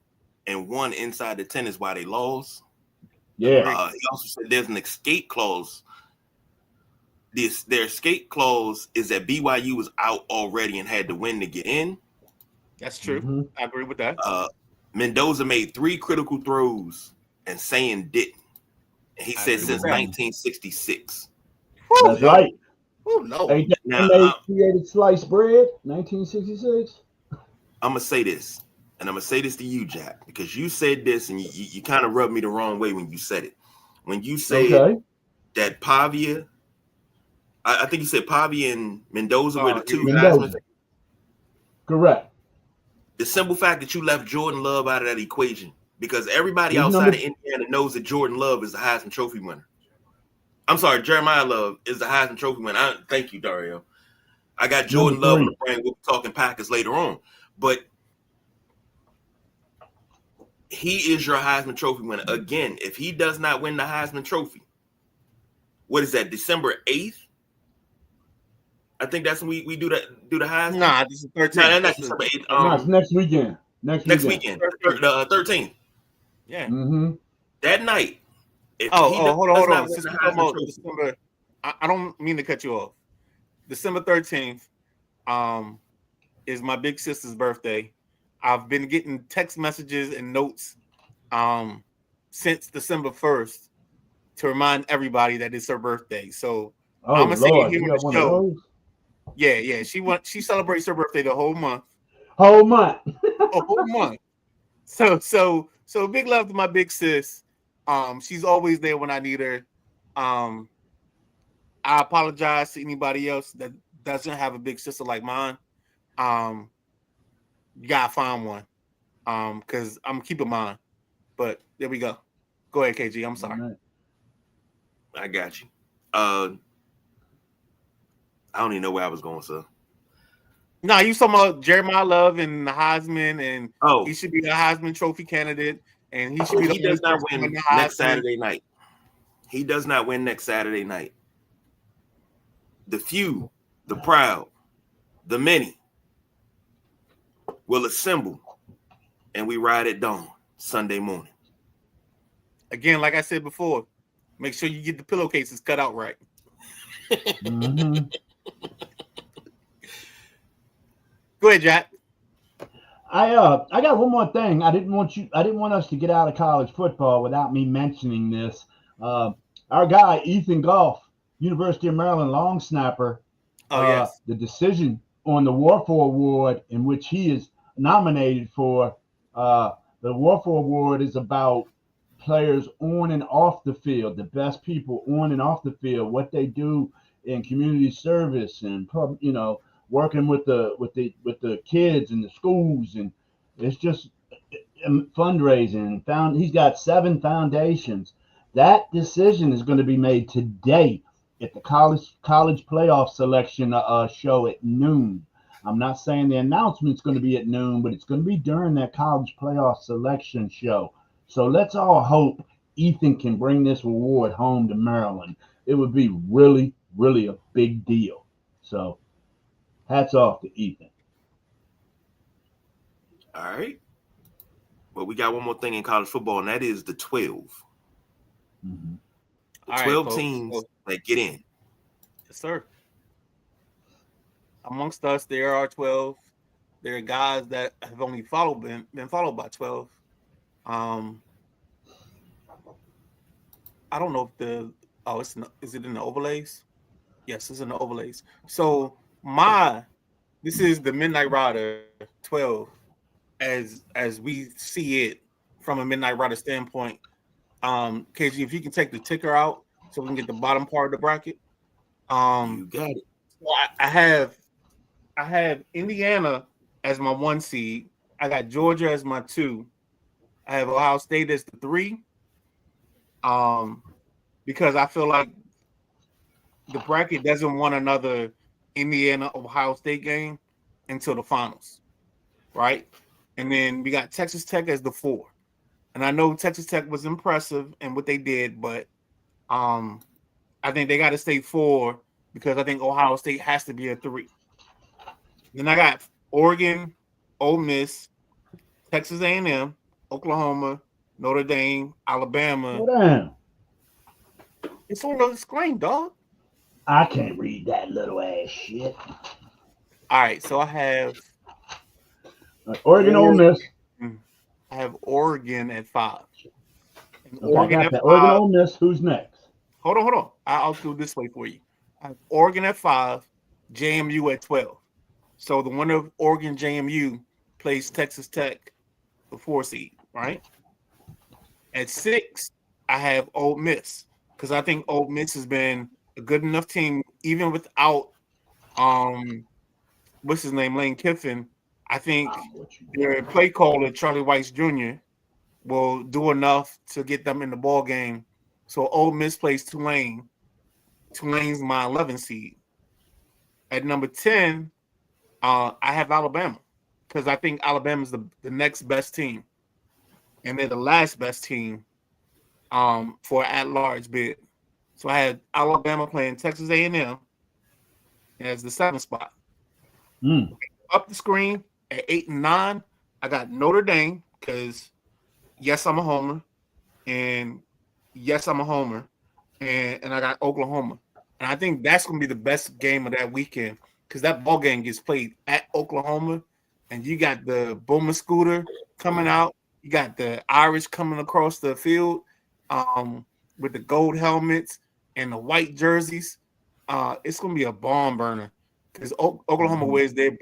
and 1 inside the 10 is why they lost. Yeah. He also said there's an escape clause. Their escape clause is that BYU was out already and had to win to get in. That's true. Mm-hmm. I agree with that. Mendoza made 3 critical throws and Sayin didn't. And he said since 1966. That's right. Oh no! Ain't that when they created sliced bread? 1966. I'm gonna say this, and I'm gonna say this to you, Jack, because you said this, and you kind of rubbed me the wrong way when you said it. When you said that Pavia, I think you said Pavia and Mendoza were the 2 guys. Correct. The simple fact that you left Jordan Love out of that equation, because everybody outside of Indiana knows that Jordan Love is the Heisman Trophy winner. I'm sorry, Jeremiah Love is the Heisman Trophy winner. Thank you, Dario. I got Jordan Love on the brain. We'll be talking Packers later on. But he is your Heisman Trophy winner. Again, if he does not win the Heisman Trophy, what is that, December 8th? I think that's when we do the Heisman. Nah, this is 13th. No, that's December 8th. No, it's next weekend. Next weekend. The 13th. Yeah. Mm-hmm. That night. Hold on. December, I don't mean to cut you off. December 13th, is my big sister's birthday. I've been getting text messages and notes since December 1st to remind everybody that it's her birthday. So Oh I'm gonna say it Lord, here you on got the one of show. those? Yeah. She celebrates her birthday the whole month. Whole month. A whole month. So big love to my big sis. She's always there when I need her. I apologize to anybody else that doesn't have a big sister like mine. You gotta find one. Because I'm keeping mine. But there we go. Go ahead, KG. I'm sorry. Right. I got you. I don't even know where I was going, sir. No, you talking about Jeremiah Love and the Heisman, and Oh, he should be a Heisman Trophy candidate, and he should be. he does not win next Saturday night. He does not win next Saturday night. The few, the proud, the many will assemble, and we ride at dawn Sunday morning. Again, like I said before, make sure you get the pillowcases cut out right. Mm-hmm. Go ahead, Jack. I got one more thing. I didn't want us to get out of college football without me mentioning this. Our guy Ethan Goff, University of Maryland long snapper. Yes. The decision on the Warfare Award, in which he is nominated for, the Warfare Award is about players on and off the field, the best people on and off the field, what they do in community service and working with the kids and the schools, and it's just fundraising. He's got 7 foundations. That decision is going to be made today at the college playoff selection show at noon. I'm not saying the announcement's going to be at noon, but it's going to be during that college playoff selection show. So let's all hope Ethan can bring this award home to Maryland. It would be really, really a big deal. So hats off to Ethan. All right. Well, we got one more thing in college football, and that is the 12. Mm-hmm. The 12 teams that get in. Yes, sir. Amongst us, there are 12. There are guys that have only been followed by 12. I don't know if is it in the overlays? Yes, it's in the overlays. So this is the Midnight Rider 12 as we see it from a Midnight Rider standpoint. KG, if you can take the ticker out so we can get the bottom part of the bracket. You got it. So I have Indiana as my 1 seed. I got Georgia as my 2. I have Ohio State as the 3. Because I feel like the bracket doesn't want another Indiana Ohio State game until the finals, right? And then we got Texas Tech as the 4. And I know Texas Tech was impressive in what they did, but I think they got to stay 4 because I think Ohio State has to be a 3. Then I got Oregon, Ole Miss, Texas A&M, Oklahoma, Notre Dame, Alabama. Hold on. It's on the screen, dog. I can't read that little ass shit. All right, so I have Oregon, Ole Miss. I have Oregon at 5. Okay, Oregon at 5. Oregon, Ole Miss. Who's next? Hold on. I'll do it this way for you. I have Oregon at 5, JMU at 12. So the winner of Oregon JMU plays Texas Tech, the 4 seed, right? At 6, I have Ole Miss because I think Ole Miss has been a good enough team, even without what's his name, Lane Kiffin. I think their play caller, Charlie Weiss Jr., will do enough to get them in the ball game. So Ole Miss plays Tulane. Tulane's my 11 seed. At number 10, I have Alabama because I think Alabama's the next best team. And they're the last best team for at-large bid. So I had Alabama playing Texas A&M as the 7th spot. Up the screen at 8 and 9, I got Notre Dame because, yes, I'm a homer. And, yes, I'm a homer. And I got Oklahoma. And I think that's going to be the best game of that weekend because that ball game gets played at Oklahoma, and you got the Boomer Scooter coming out. You got the Irish coming across the field with the gold helmets and the white jerseys. It's going to be a bomb burner because Oklahoma wears their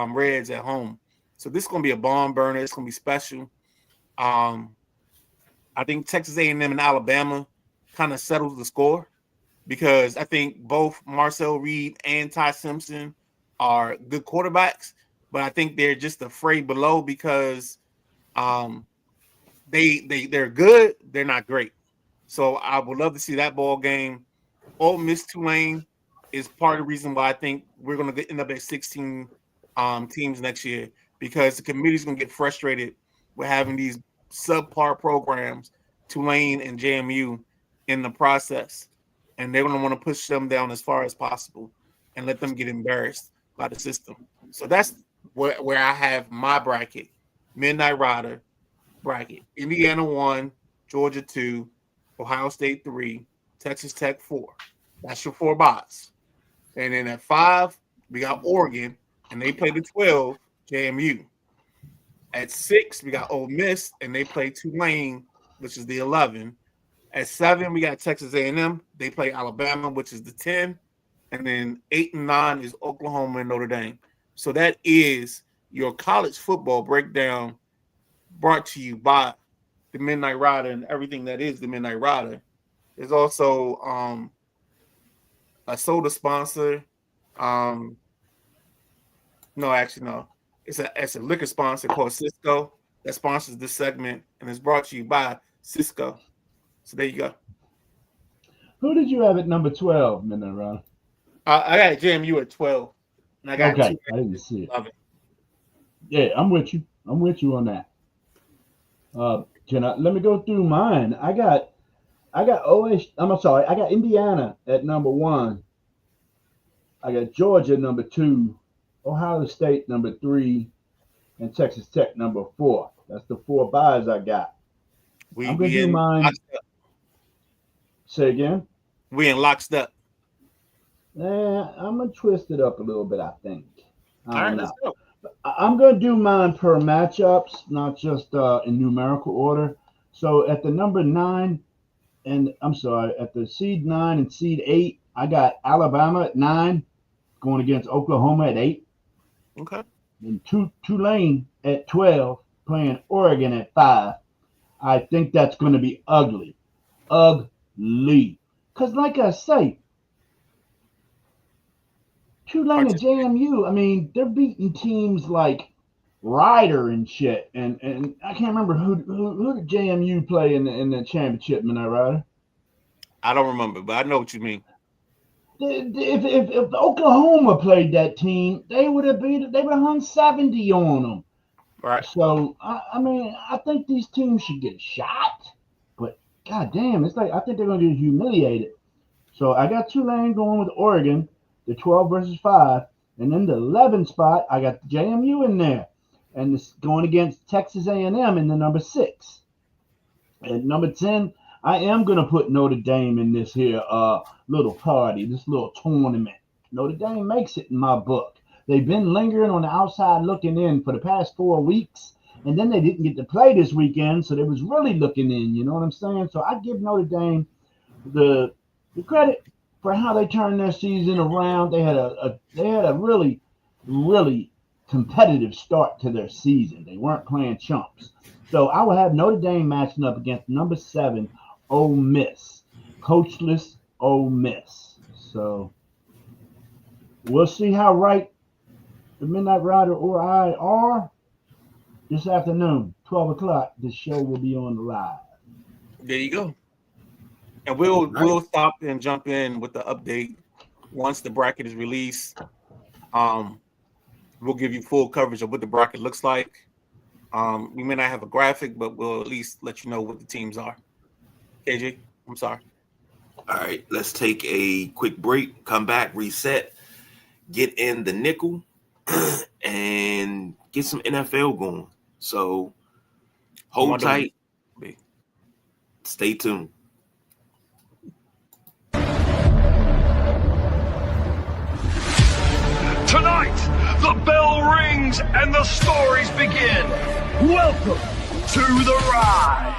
reds at home. So this is going to be a bomb burner. It's going to be special. I think Texas A&M and Alabama kind of settles the score because I think both Marcel Reed and Ty Simpson are good quarterbacks, but I think they're just afraid below because they're good, they're not great. So I would love to see that ball game. Ole Miss Tulane is part of the reason why I think we're going to end up at 16 teams next year because the committee's going to get frustrated with having these subpar programs, Tulane and JMU, in the process. And they're going to want to push them down as far as possible and let them get embarrassed by the system. So that's where I have my bracket, Midnight Rider bracket. Indiana 1, Georgia 2, Ohio State 3, Texas Tech 4. That's your 4 bots. And then at 5, we got Oregon, and they play the 12, JMU. At 6, we got Ole Miss, and they play Tulane, which is the 11. At 7, we got Texas A&M. They play Alabama, which is the 10. And then 8 and 9 is Oklahoma and Notre Dame. So that is your college football breakdown brought to you by the Midnight Rider and everything that is the Midnight Rider. There's also a soda sponsor. No. It's a liquor sponsor called Cisco that sponsors this segment, and it's brought to you by Cisco. So there you go. Who did you have at number 12, Midnight Rider? I got JMU at 12. And I got I didn't see it. 11. Yeah, I'm with you. I'm with you on that. Let me go through mine. I got Indiana at number 1. I got Georgia number 2, Ohio State number 3, and Texas Tech number 4. That's the 4 buys I got. I'm gonna do mine. Say again. We in lockstep. I'm gonna twist it up a little bit. I think. All right, let's go. I'm gonna do mine per matchups, not just in numerical order. So at the number 9, at the seed 9 and seed 8, I got Alabama at 9, going against Oklahoma at 8. Okay. And Tulane at 12, playing Oregon at 5. I think that's going to be ugly. Because like I say, Tulane and JMU, I mean, they're beating teams like Ryder and shit. And I can't remember who did JMU play in the championship, Midnight Rider? I don't remember, but I know what you mean. If Oklahoma played that team, they would have hung 70 on them. Right. So I think these teams should get a shot, but goddamn, it's like I think they're going to get humiliated. So I got Tulane going with Oregon, the 12 versus 5, and then the 11 spot I got JMU in there, and it's going against Texas A&M in the number 6. At number 10, I am going to put Notre Dame in this here little party, this little tournament. Notre Dame makes it in my book. They've been lingering on the outside looking in for the past 4 weeks, and then they didn't get to play this weekend, so they was really looking in, you know what I'm saying? So I give Notre Dame the credit for how they turned their season around. They had a really, really competitive start to their season. They weren't playing chumps. So I will have Notre Dame matching up against number 7, Ole Miss, coachless Ole Miss. So we'll see how right the Midnight Rider or I are this afternoon, 12 o'clock. The show will be on live. There you go. And we'll stop and jump in with the update once the bracket is released. We'll give you full coverage of what the bracket looks like. We may not have a graphic, but we'll at least let you know what the teams are. KJ, I'm sorry. All right, let's take a quick break, come back, reset, get in the nickel, and get some NFL going. So hold tight. Stay tuned. rings and the stories begin. Welcome to the ride.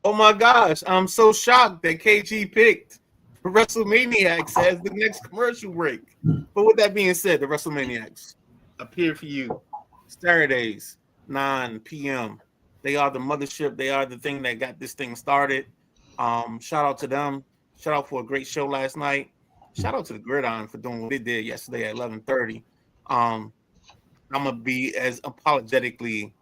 Oh my gosh, I'm so shocked that KG picked WrestleManiacs as the next commercial break. But with that being said, the WrestleManiacs appear for you Saturdays, 9 p.m. They are the mothership. They are the thing that got this thing started. Shout out to them. Shout out for a great show last night. Shout out to the Gridiron for doing what they did yesterday at 11:30. I'm gonna be as apologetically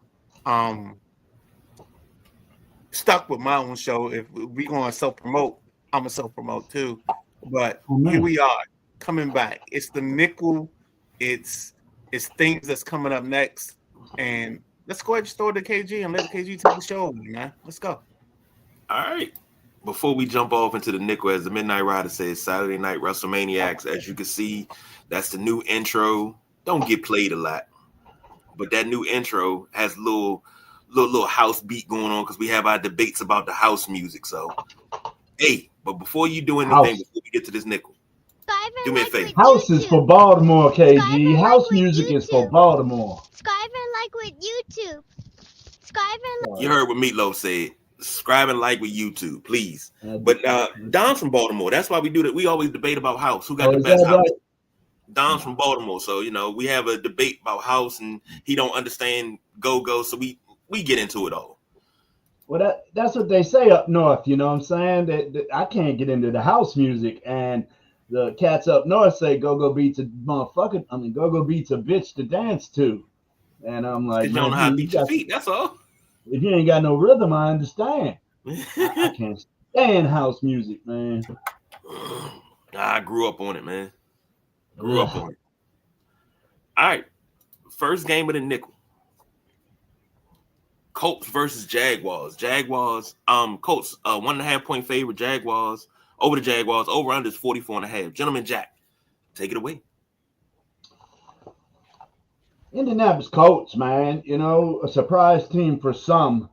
stuck with my own show. If we gonna self-promote, I'm gonna self-promote too. But here we are coming back. It's the nickel, it's things that's coming up next. And let's go ahead and store the KG and let KG take the show over, man. Let's go. All right. Before we jump off into the nickel, as the Midnight Rider says, Saturday Night WrestleManiacs, as you can see, that's the new intro. Don't get played a lot, but that new intro has little house beat going on because we have our debates about the house music. So, hey, but before you do anything, before we get to this nickel, do me a favor. House is for Baltimore, KG. House music is for Baltimore. Subscribe and like with YouTube. Subscribe and You heard what Meatloaf said. Subscribe and like with YouTube, please. But Don's from Baltimore. That's why we do that. We always debate about house. Who got the best house? Right? Don's from Baltimore, so we have a debate about house, and he don't understand go-go, so we get into it all. Well, that's what they say up north. You know what I'm saying? That I can't get into the house music, and the cats up north say go-go beats a motherfucker. I mean, go-go beats a bitch to dance to, and I'm like, you don't know how to beat your feet. That's all. If you ain't got no rhythm, I understand. I can't stand house music, man. I grew up on it, man. Grew up on it. All right. First game of the nickel. Colts versus Jaguars. Colts, 1.5 point favorite. Jaguars, over the Jaguars. Over under is 44.5. Gentleman Jack, take it away. Indianapolis Colts, man, a surprise team for some,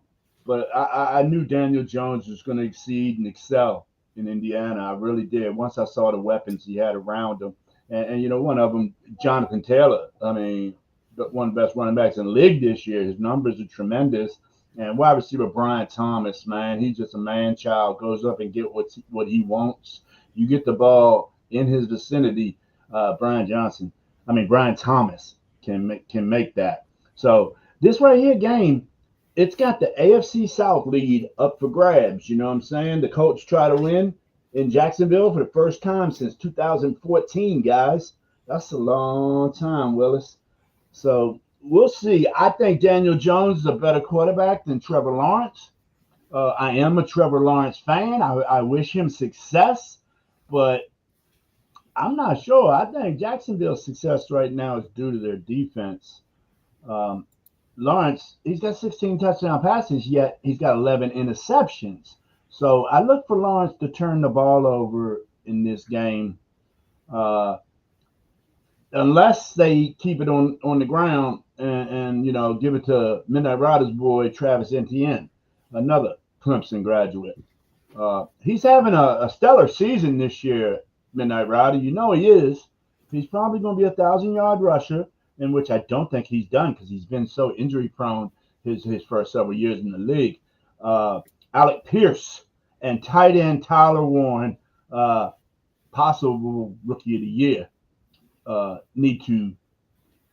but I knew Daniel Jones was going to exceed and excel in Indiana. I really did. Once I saw the weapons he had around him, and one of them, Jonathan Taylor. I mean, one of the best running backs in the league this year. His numbers are tremendous. And wide receiver Brian Thomas, man, he's just a man-child. Goes up and get what he wants. You get the ball in his vicinity. Brian Thomas can make that. So this right here game, it's got the AFC South lead up for grabs. You know what I'm saying? The Colts try to win in Jacksonville for the first time since 2014, guys. That's a long time, Willis. So we'll see. I think Daniel Jones is a better quarterback than Trevor Lawrence. I am a Trevor Lawrence fan. I wish him success, but I'm not sure. I think Jacksonville's success right now is due to their defense. Lawrence, he's got 16 touchdown passes, yet he's got 11 interceptions. So I look for Lawrence to turn the ball over in this game. unless they keep it on the ground and give it to Midnight Riders boy Travis Etienne, another Clemson graduate. He's having a stellar season this year, Midnight Rider. You know he is. He's probably going to be a 1,000-yard rusher, in which I don't think he's done because he's been so injury prone his first several years in the league. Alec Pierce and tight end Tyler Warren, possible rookie of the year, need to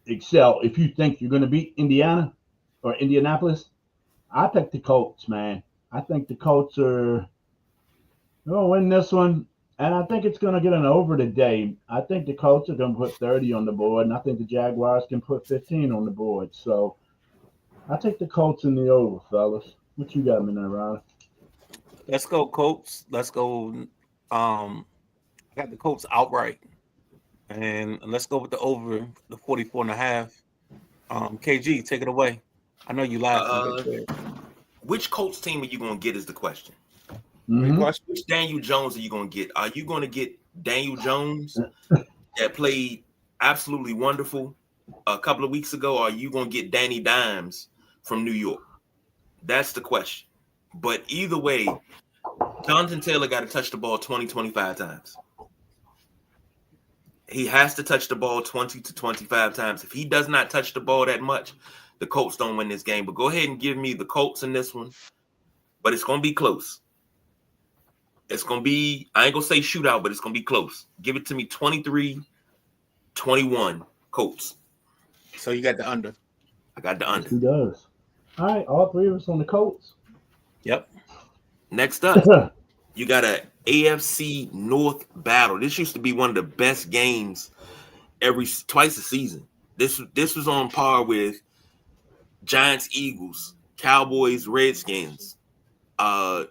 excel. If you think you're going to beat Indiana or Indianapolis, I pick the Colts, man. I think the Colts are going to win this one, and I think it's going to get an over today. I think the Colts are going to put 30 on the board, and I think the Jaguars can put 15 on the board. So I take the Colts in the over, fellas. What you got, man, Ron? Let's go, Colts. Let's go. I got the Colts outright. And let's go with the over, the 44.5. KG, take it away. I know you laughing. Which Colts team are you going to get is the question. Mm-hmm. Which Daniel Jones are you going to get? Are you going to get Daniel Jones that played absolutely wonderful a couple of weeks ago? Or are you going to get Danny Dimes from New York? That's the question. But either way, Jonathan Taylor got to touch the ball 20, 25 times. He has to touch the ball 20 to 25 times. If he does not touch the ball that much, the Colts don't win this game. But go ahead and give me the Colts in this one. But it's going to be close. It's going to be, I ain't going to say shootout, but it's going to be close. Give it to me 23-21 Colts. So you got the under. I got the under. He does. All right, all three of us on the Colts. Yep. Next up, you got a AFC North battle. This used to be one of the best games twice a season. This was on par with Giants, Eagles, Cowboys, Redskins, Kansas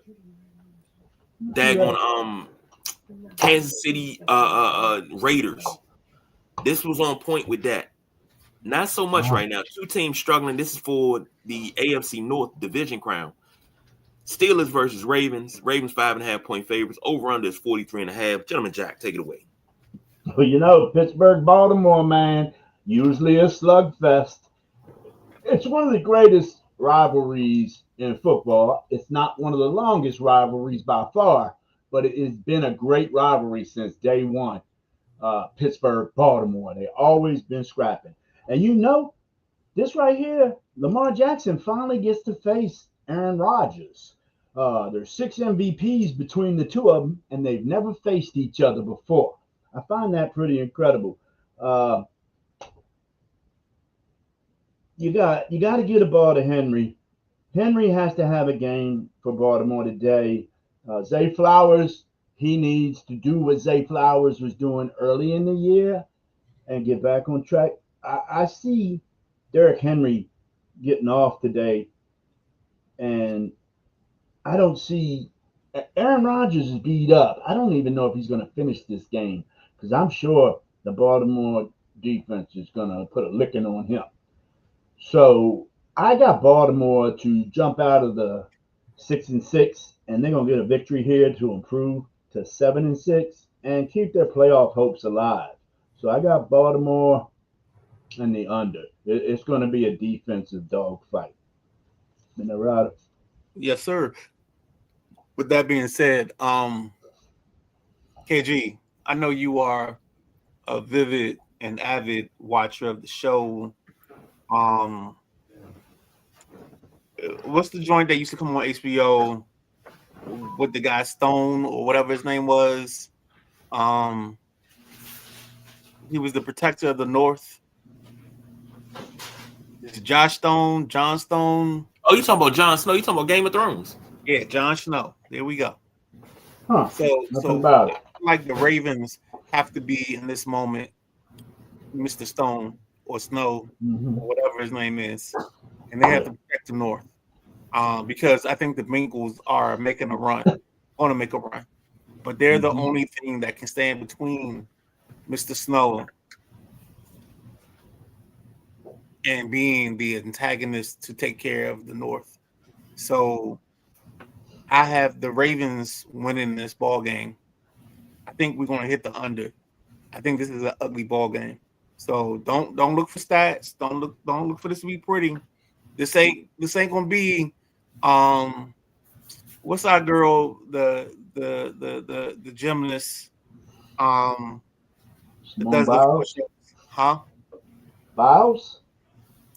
City Raiders. This was on point with that. Not so much right now. Two teams struggling. This is for the AFC North division crown. Steelers versus Ravens. Ravens 5.5-point favorites. Over under is 43.5. Gentleman Jack, take it away. Well, Pittsburgh, Baltimore, man, usually a slugfest. It's one of the greatest rivalries in football. It's not one of the longest rivalries by far, but it has been a great rivalry since day one. Pittsburgh, Baltimore, they've always been scrapping. And this right here, Lamar Jackson finally gets to face Aaron Rodgers. There's 6 MVPs between the two of them, and they've never faced each other before. I find that pretty incredible. You got to get a ball to Henry. Henry has to have a game for Baltimore today. Zay Flowers, he needs to do what Zay Flowers was doing early in the year and get back on track. I see Derrick Henry getting off today, and I don't see Aaron Rodgers is beat up. I don't even know if he's going to finish this game because I'm sure the Baltimore defense is going to put a licking on him. So I got Baltimore to jump out of the 6-6, and they're going to get a victory here to improve to 7-6 and keep their playoff hopes alive. So I got Baltimore and the under. It's going to be a defensive dogfight. Minarada. Yes, sir. With that being said, KG, I know you are a vivid and avid watcher of the show. What's the joint that used to come on HBO with the guy Stone or whatever his name was? He was the protector of the North. Is it Josh Stone, John Stone? Oh, you talking about Jon Snow? You talking about Game of Thrones? Yeah, Jon Snow. There we go. Huh. So about it. Like the Ravens have to be in this moment, Mr. Stone or Snow, or whatever his name is, and they have to protect the North. Because I think the Bengals are making a run, want to make a run, but they're the only thing that can stand between Mr. Snow and being the antagonist to take care of the North. So I have the Ravens winning this ball game. I think we're going to hit the under. I think this is an ugly ball game. So don't look for stats. Don't look for this to be pretty. This ain't gonna be what's our girl, the gymnast that Simone does the Biles. push-ups. Huh? Biles?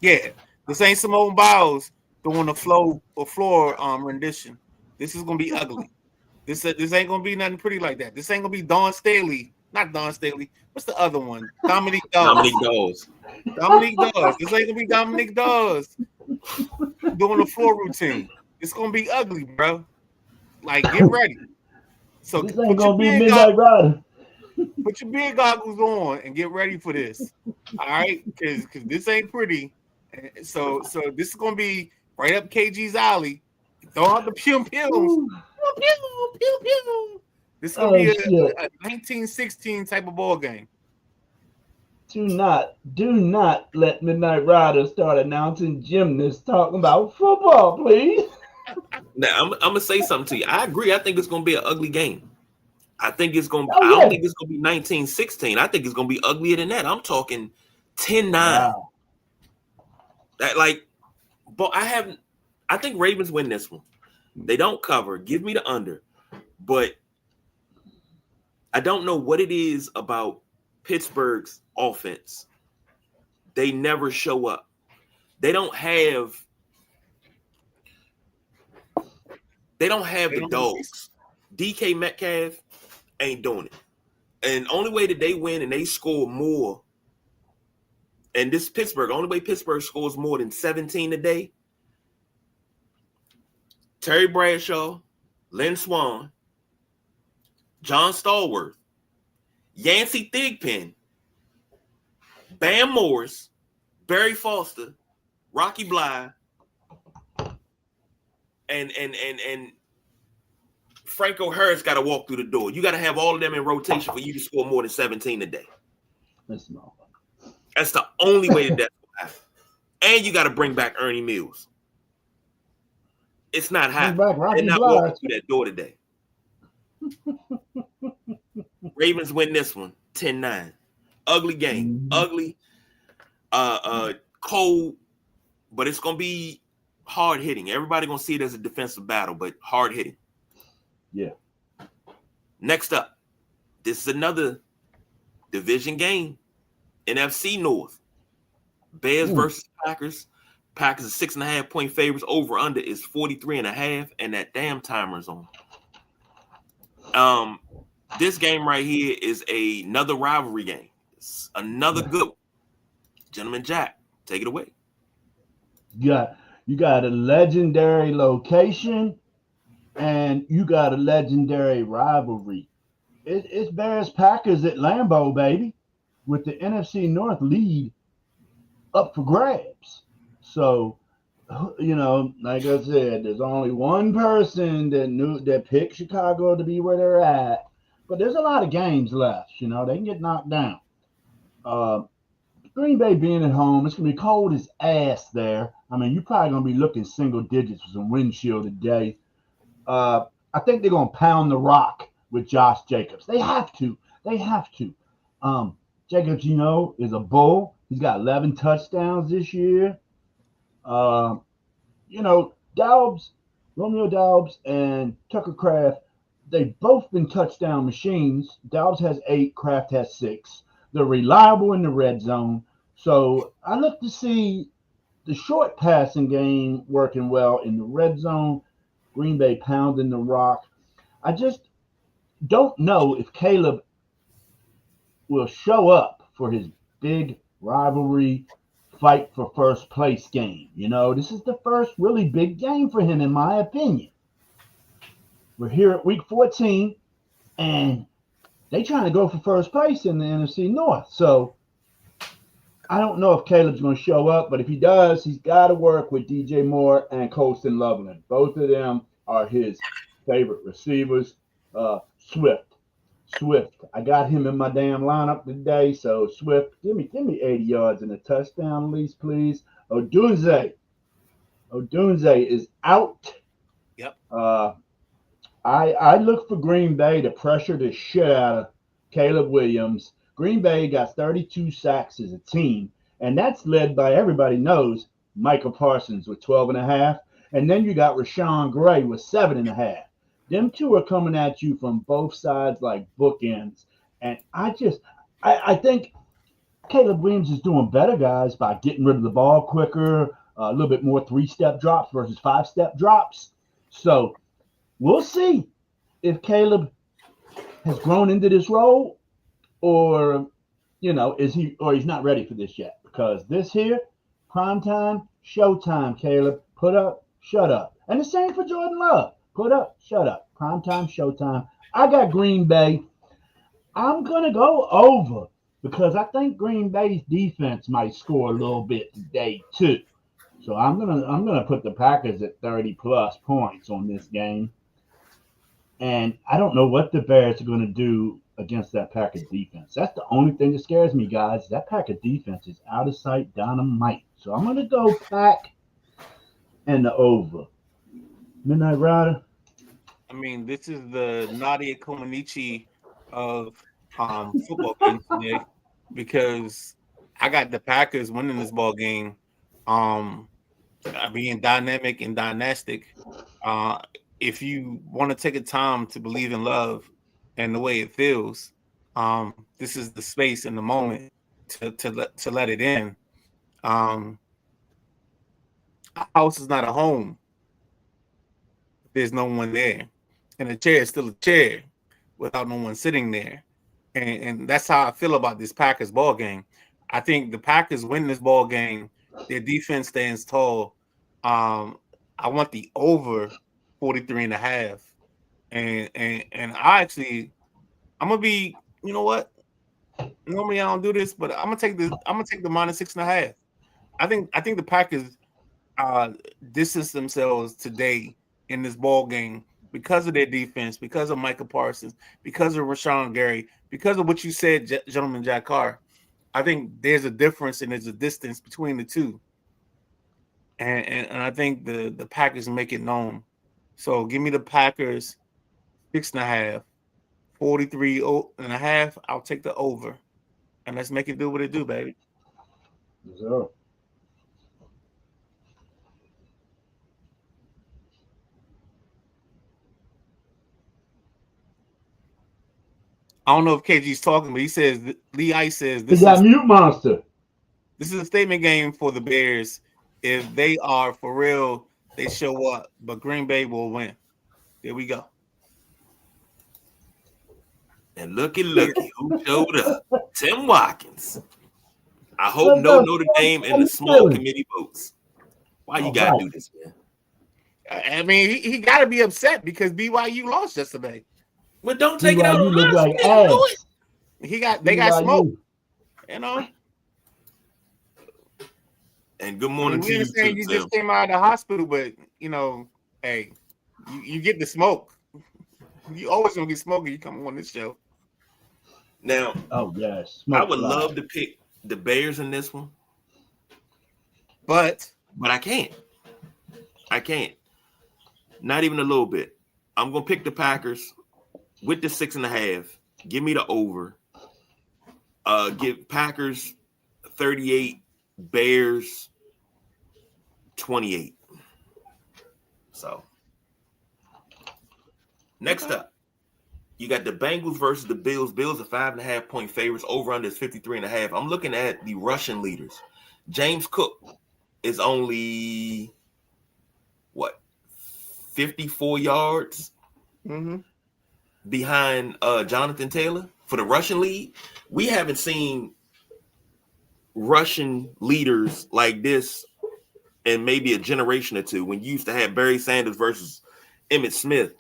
Yeah. This ain't Simone Biles doing the floor rendition. This is gonna be ugly. This ain't gonna be nothing pretty like that. This ain't gonna be Dawn Staley. Not Dawn Staley. What's the other one? Dominique Dawes. Dominique Dawes. Dominique Dawes. This ain't gonna be Dominique Dawes doing the floor routine. It's gonna be ugly, bro. Like, get ready. So This ain't gonna be Midnight Rider. put your beer goggles on and get ready for this. All right, because this ain't pretty. So this is gonna be right up KG's alley. Throw out the pew pew. Pew pew pew. This is gonna be a 1916 type of ball game. Do not let Midnight Rider start announcing gymnasts talking about football, please. Now I'm gonna say something to you. I agree. I think it's gonna be an ugly game. I think it's gonna. I don't think it's gonna be 1916. I think it's gonna be uglier than that. I'm talking 10-9. Wow. That but I think Ravens win this one. They don't cover. Give me the under. But I don't know what it is about Pittsburgh's offense. They never show up. They don't have the dogs. DK Metcalf ain't doing it. And the only way that they win and they score more, and this Pittsburgh, only way Pittsburgh scores more than 17 a day, Terry Bradshaw, Lynn Swann, John Stallworth, Yancey Thigpen, Bam Morris, Barry Foster, Rocky Bly, and Franco Harris got to walk through the door. You got to have all of them in rotation for you to score more than 17 a day. That's the only way that's going to happen. And you got to bring back Ernie Mills. It's not happening. They're not walking through that door today. Ravens win this one 10-9. Ugly game. Ugly. Cold. But it's going to be hard hitting. Everybody going to see it as a defensive battle, but hard hitting. Yeah. Next up, this is another division game. NFC North. Bears versus Packers. Packers are 6.5-point favorites. Over under is 43.5, and that damn timer's on. This game right here is another rivalry game. It's another good one. Gentleman Jack, take it away. You got a legendary location, and you got a legendary rivalry. It's Bears Packers at Lambeau, baby, with the NFC North lead up for grabs. So, like I said, there's only one person that picked Chicago to be where they're at, but there's a lot of games left. They can get knocked down. Green Bay being at home, it's gonna be cold as ass there. I mean, you're probably gonna be looking single digits with some windshield today. I think they're gonna pound the rock with Josh Jacobs. They have to. Jacobs, is a bull. He's got 11 touchdowns this year. Romeo Doubs and Tucker Kraft, they've both been touchdown machines. Doubs has 8, Kraft has 6. They're reliable in the red zone. So I look to see the short passing game working well in the red zone. Green Bay pounding the rock. I just don't know if Caleb will show up for his big rivalry fight for first place game. This is the first really big game for him, in my opinion. We're here at week 14, and they trying to go for first place in the NFC North. So I don't know if Caleb's going to show up, but if he does, he's got to work with DJ Moore and Colston Loveland. Both of them are his favorite receivers. Swift. I got him in my damn lineup today. So Swift, give me 80 yards and a touchdown at least, please. Odunze is out. Yep. I look for Green Bay to pressure the shit out of Caleb Williams, Green Bay got 32 sacks as a team, and that's led by, everybody knows, Michael Parsons with 12 and a half. And then you got Rashawn Gray with 7.5. Them two are coming at you from both sides like bookends. And I think Caleb Williams is doing better, guys, by getting rid of the ball quicker, a little bit more 3-step drops versus 5-step drops. So we'll see if Caleb has grown into this role, or he's not ready for this yet. Because this here, prime time, showtime, Caleb. Put up, shut up. And the same for Jordan Love. Put up, shut up. Prime time, showtime. I got Green Bay. I'm gonna go over because I think Green Bay's defense might score a little bit today too. So I'm gonna put the Packers at 30+ points on this game. And I don't know what the Bears are gonna do against that Packers defense. That's the only thing that scares me, guys. That Packers defense is out of sight dynamite. So I'm gonna go Pack and the over. Midnight Rider. I mean, this is the Nadia Comaneci of football games today, because I got the Packers winning this ball game. Being dynamic and dynastic. If you want to take a time to believe in love and the way it feels, this is the space and the moment to let it in. A house is not a home. There's no one there, and a chair is still a chair without no one sitting there. And that's how I feel about this Packers ball game. I think the Packers win this ball game. Their defense stands tall. I want the over 43.5. And I'm gonna be, you know what? Normally I don't do this, but I'm gonna take the -6.5. I think the Packers distance themselves today in this ball game because of their defense, because of Michael Parsons, because of Rashawn Gary, because of what you said, gentleman Jack Carr. I think there's a difference and there's a distance between the two. And I think the Packers make it known. So give me the Packers 6.5, 43.5. I'll take the over. And let's make it do what it do, baby. So. I don't know if KG's talking, but he says Lee Ice says this is mute monster. This is a statement game for the Bears. If they are for real, they show up, but Green Bay will win. There we go. And looky, who showed up? Tim Watkins. I hope no Notre Dame in the small committee votes. Why you gotta do this, man? I mean, he got to be upset because BYU lost yesterday. But don't take it out on us. Like They got smoked. You know. And good morning to you. Saying you just came out of the hospital, but you know, hey, you get the smoke. You always gonna get smoking. You come on this show. Now, oh yes, I would love to pick the Bears in this one, but I can't. Not even a little bit. I'm gonna pick the Packers with the 6.5. Give me the over. Give Packers 38, Bears 28. So next up, you got the Bengals versus the Bills. Bills are 5.5-point favorites. Over under is 53.5. I'm looking at the rushing leaders. James Cook is only 54 yards behind Jonathan Taylor for the rushing lead. We haven't seen rushing leaders like this in maybe a generation or two, when you used to have Barry Sanders versus Emmitt Smith,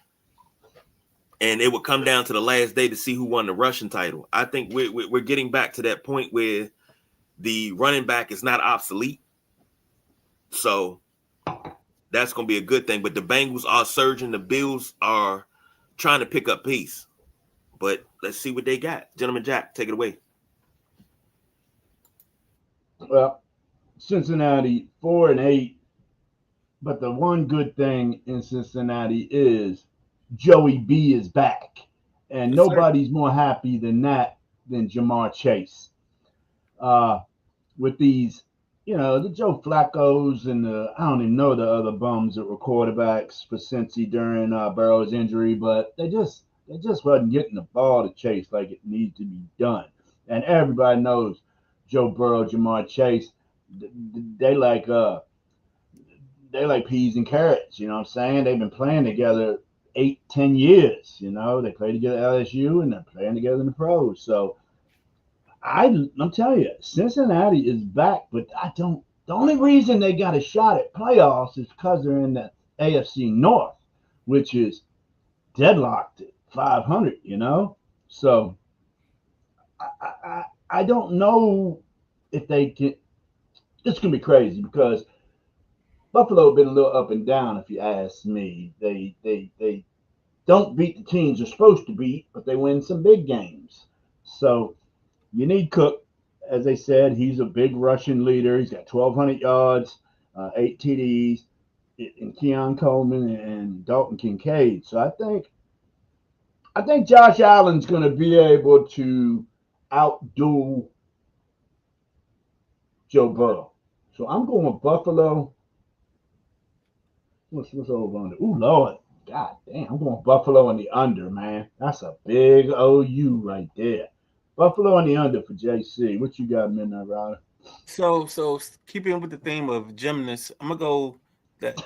and it would come down to the last day to see who won the rushing title. I think we're getting back to that point where the running back is not obsolete. So that's going to be a good thing. But the Bengals are surging. The Bills are trying to pick up pace. But let's see what they got. Gentleman Jack, take it away. Well, Cincinnati 4-8. But the one good thing in Cincinnati is Joey B is back. And nobody's more happy than that than Jamar Chase. With these, the Joe Flacco's and I don't even know the other bums that were quarterbacks for Cincy during Burrow's injury, but they just wasn't getting the ball to Chase like it needs to be done. And everybody knows Joe Burrow, Jamar Chase, they like peas and carrots. You know what I'm saying? They've been playing together 8-10 years. They play together at LSU and they're playing together in the pros. So I'm telling you, Cincinnati is back, but the only reason they got a shot at playoffs is because they're in the AFC North, which is deadlocked at 500, So I don't know if they can. It's going to be crazy because Buffalo been a little up and down, if you ask me. They don't beat the teams they're supposed to beat, but they win some big games. So you need Cook. As I said, he's a big rushing leader. He's got 1,200 yards, 8 TDs, and Keon Coleman and Dalton Kincaid. So I think Josh Allen's going to be able to outdo Joe Burrow. So I'm going with Buffalo. What's over under? Ooh, Lord. God damn. I'm going Buffalo and the under, man. That's a big OU right there. Buffalo and the under for JC. What you got, Midnight Rider? So keeping with the theme of gymnasts, I'm gonna go that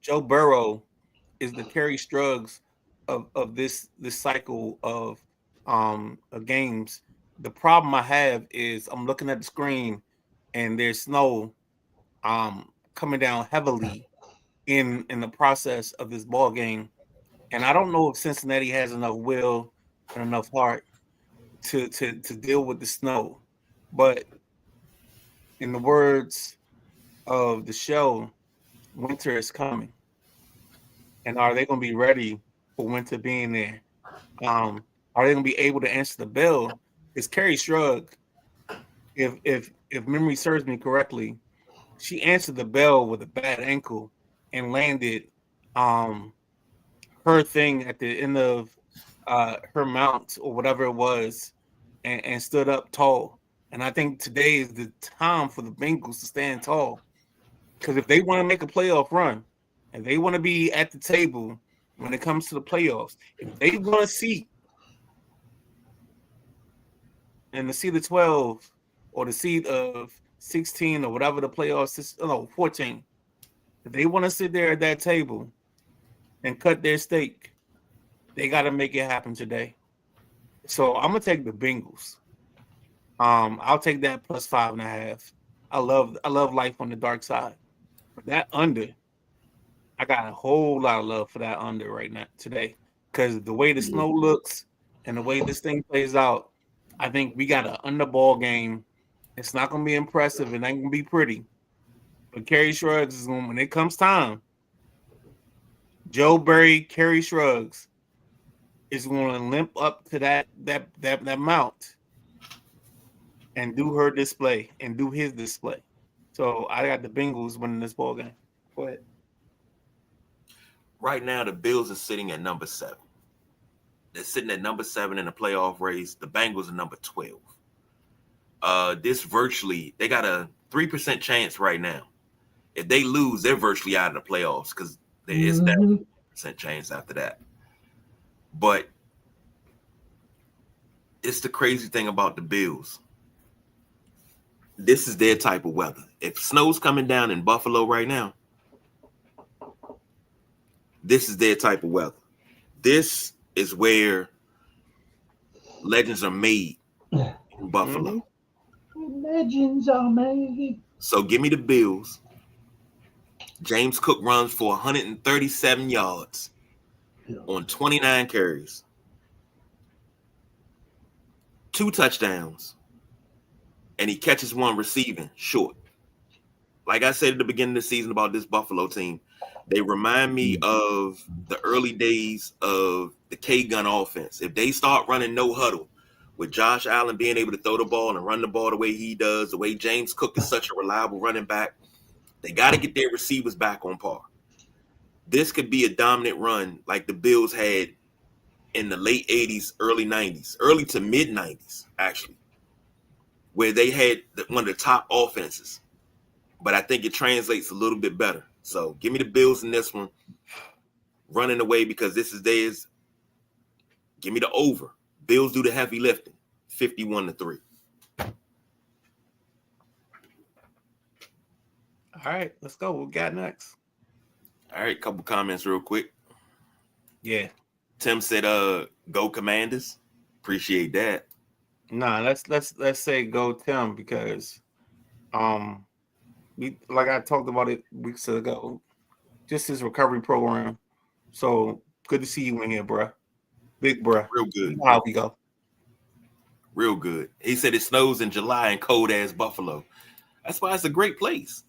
Joe Burrow is the Kerry Struggs of this cycle of games. The problem I have is I'm looking at the screen and there's snow coming down heavily in the process of this ball game, and I don't know if Cincinnati has enough will and enough heart to deal with the snow. But in the words of the show, winter is coming. And are they going to be ready for winter being there? Are they going to be able to answer the bell? It's Kerry Strug. If memory serves me correctly, she answered the bell with a bad ankle and landed her thing at the end of her mount or whatever it was, and stood up tall. And I think today is the time for the Bengals to stand tall, because if they want to make a playoff run and they want to be at the table when it comes to the playoffs, if they want a seat in the seat of 12 or the seat of 16 or whatever the playoffs, 14, if they want to sit there at that table and cut their steak, they got to make it happen today. So I'm gonna take the Bengals. I'll take that plus 5.5. I love life on the dark side. But that under, I got a whole lot of love for that under right now today, because the way the snow looks and the way this thing plays out, I think we got an under ball game. It's not gonna be impressive. It ain't gonna be pretty. But Kerry Struggs is when it comes time. Joe Burrow, Kerry Struggs is going to limp up to that mount and do her display and do his display. So I got the Bengals winning this ball game. Go ahead. Right now, the Bills are sitting at number 7. They're sitting at number 7 in the playoff race. The Bengals are number 12. They got a 3% chance right now. If they lose, they're virtually out of the playoffs, because there is that 3% chance after that. But it's the crazy thing about the Bills. This is their type of weather. If snow's coming down in Buffalo right now, this is their type of weather. This is where legends are made in Buffalo. Legends are made. So give me the Bills. James Cook runs for 137 yards on 29 carries, 2 touchdowns, and he catches 1 receiving short. Like I said at the beginning of the season about this Buffalo team, they remind me of the early days of the K-Gun offense. If they start running no huddle with Josh Allen being able to throw the ball and run the ball the way he does, the way James Cook is such a reliable running back, they got to get their receivers back on par. This could be a dominant run like the Bills had in the late 80s, early 90s, early to mid 90s, actually, where they had one of the top offenses. But I think it translates a little bit better. So give me the Bills in this one. Running away because this is theirs. Give me the over. Bills do the heavy lifting. 51-3. All right, let's go. What we got next? All right, couple comments real quick. Yeah. Tim said, go Commanders. Appreciate that. Nah, let's say go Tim because we, like I talked about it weeks ago, just his recovery program. So good to see you in here, bruh. Big bruh. Real good. How we go? Real good. He said it snows in July in cold ass Buffalo. That's why it's a great place.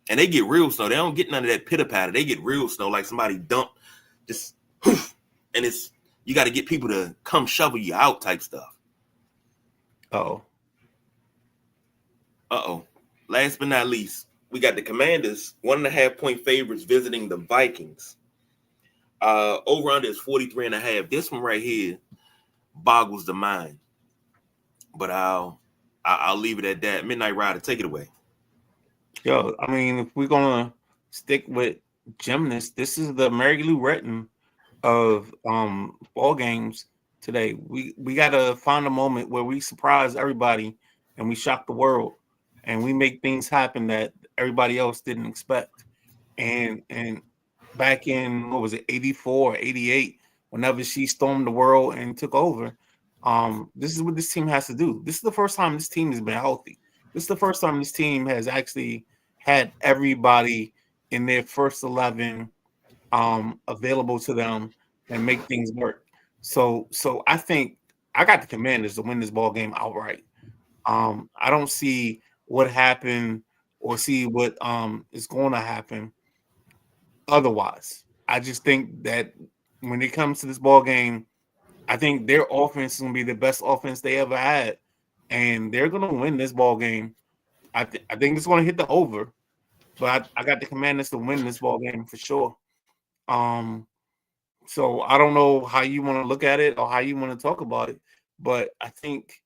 And they get real snow. They don't get none of that pitter patter. They get real snow, like somebody dumped just, and it's, you got to get people to come shovel you out type stuff. Uh-oh. Last but not least, we got the Commanders, 1.5-point favorites visiting the Vikings. Over under is 43.5. This one right here boggles the mind. But I'll leave it at that. Midnight Rider, take it away. Yo, I mean, if we're gonna stick with gymnasts, this is the Mary Lou Retton of ball games today. We gotta find a moment where we surprise everybody and we shock the world and we make things happen that everybody else didn't expect. And back in, what was it, 84, 88, whenever she stormed the world and took over, this is what this team has to do. This is the first time this team has been healthy. This is the first time this team has actually had everybody in their first 11 available to them and make things work. So I think I got the Commanders to win this ball game outright. I don't see what happened or see what is going to happen otherwise. I just think that when it comes to this ball game, I think their offense is going to be the best offense they ever had, and they're going to win this ball game. I think it's going to hit the over, but I got the Commanders to win this ball game for sure. So I don't know how you want to look at it or how you want to talk about it, but I think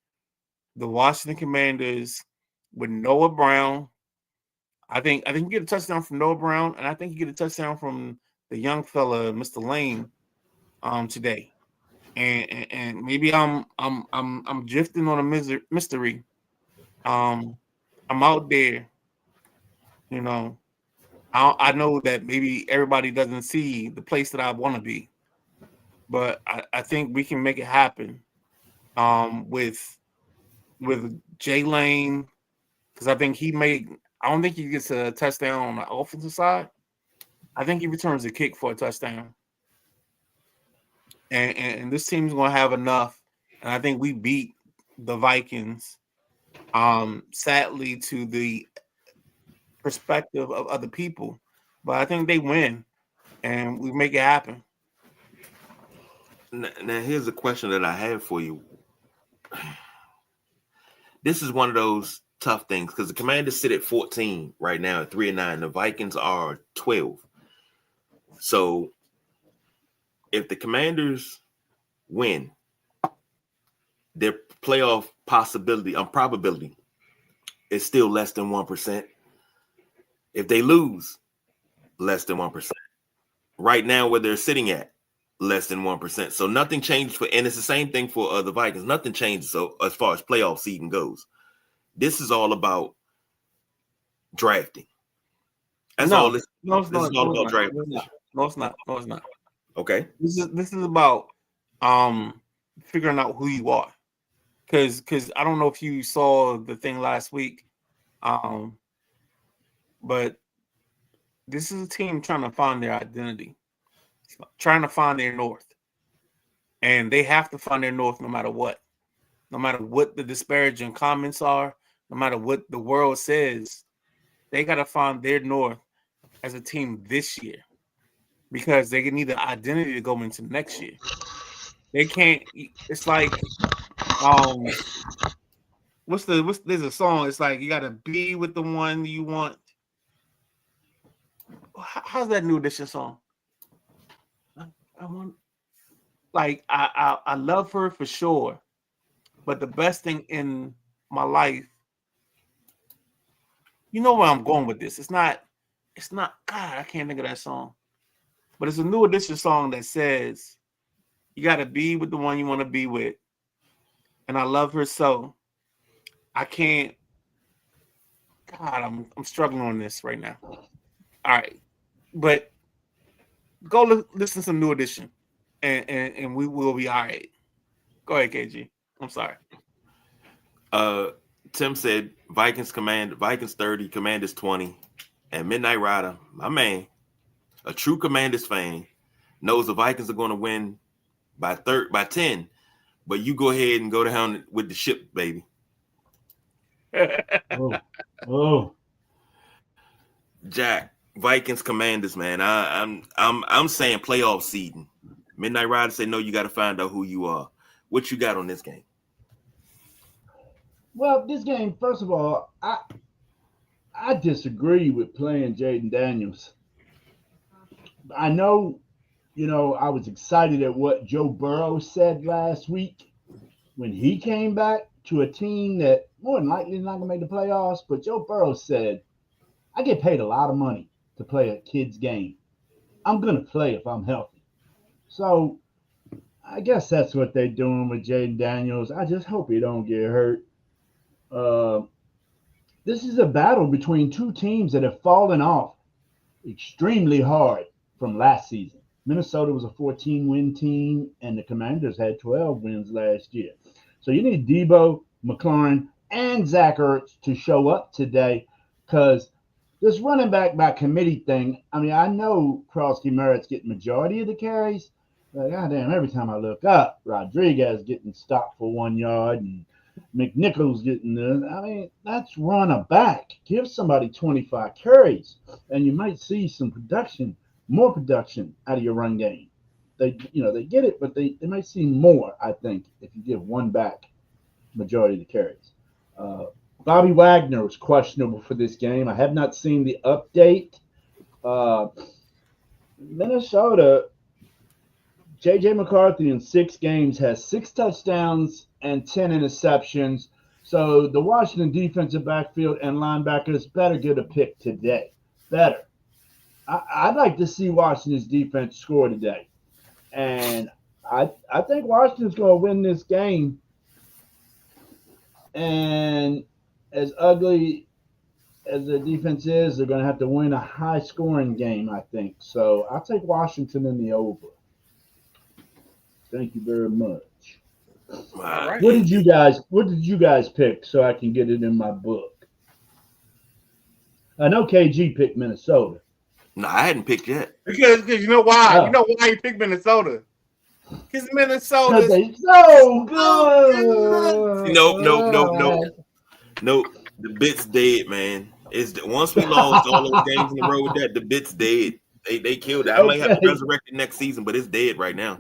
the Washington Commanders with Noah Brown, I think you get a touchdown from Noah Brown, and I think you get a touchdown from the young fella, Mr. Lane, today. And maybe I'm drifting on a mystery. I'm out there, you know. I know that maybe everybody doesn't see the place that I want to be, but I think we can make it happen. With Jay Lane, because I think I don't think he gets a touchdown on the offensive side. I think he returns a kick for a touchdown. And this team's going to have enough. And I think we beat the Vikings, sadly, to the perspective of other people. But I think they win, and we make it happen. Now, here's a question that I have for you. This is one of those tough things because the Commanders sit at 14 right now at 3-9. The Vikings are 12. So if the Commanders win, their playoff probability is still less than 1%. If they lose, less than 1%. Right now, where they're sitting at, less than 1%. So nothing changes and it's the same thing for the Vikings. Nothing changes so as far as playoff seeding goes. This is all about drafting. That's all this. No, it's this not. is all about drafting. No, it's not. No, it's not. Okay. This is about figuring out who you are. Because I don't know if you saw the thing last week, but this is a team trying to find their identity, trying to find their north. And they have to find their north no matter what. No matter what the disparaging comments are, no matter what the world says, they got to find their north as a team this year because they need the identity to go into next year. They can't. It's like, there's a song. It's like you got to be with the one you want. How's that New Edition song? I want. like I love her for sure, but the best thing in my life, you know where I'm going with this. It's not. God, I can't think of that song, but it's a New Edition song that says, "You got to be with the one you want to be with," and I love her so. I can't. God, I'm struggling on this right now. All right, but go listen to some New Edition, and we will be all right. Go ahead, KG. I'm sorry. Tim said Vikings 30, Commanders 20, and Midnight Rider, my man, a true Commanders fan, knows the Vikings are going to win by 10, but you go ahead and go down with the ship, baby. Oh. Jack, Vikings Commanders, man. I'm saying playoff seeding. Midnight Rider say no, you got to find out who you are. What you got on this game? Well, this game, first of all, I disagree with playing Jaden Daniels. I know, I was excited at what Joe Burrow said last week when he came back to a team that more than likely is not going to make the playoffs. But Joe Burrow said, I get paid a lot of money to play a kid's game. I'm going to play if I'm healthy. So I guess that's what they're doing with Jaden Daniels. I just hope he don't get hurt. This is a battle between two teams that have fallen off extremely hard from last season. Minnesota was a 14-win team, and the Commanders had 12 wins last year. So you need Debo, McLaurin, and Zach Ertz to show up today, because this running back by committee thing, I mean, I know Krosky Merritt's getting majority of the carries, but goddamn, every time I look up, Rodriguez getting stopped for 1 yard, and McNichols getting the, I mean, that's run a back. Give somebody 25 carries, and you might see some production, more production out of your run game. They get it, but they might see more, I think, if you give one back majority of the carries. Bobby Wagner was questionable for this game. I have not seen the update. Minnesota, J.J. McCarthy in 6 games has 6 touchdowns and 10 interceptions. So the Washington defensive backfield and linebackers better get a pick today. Better. I'd like to see Washington's defense score today. And I think Washington's going to win this game. And as ugly as the defense is, they're going to have to win a high-scoring game, I think. So I'll take Washington in the over. Thank you very much. All right. What did you guys pick so I can get it in my book? I know KG picked Minnesota. No, I hadn't picked yet. Because you know why? Oh. You know why he picked Minnesota? Because Minnesota. Because they so good. No. The bit's dead, man. Once we lost all those games in a row with that, the bit's dead. They killed it. I might have to resurrect it next season, but it's dead right now.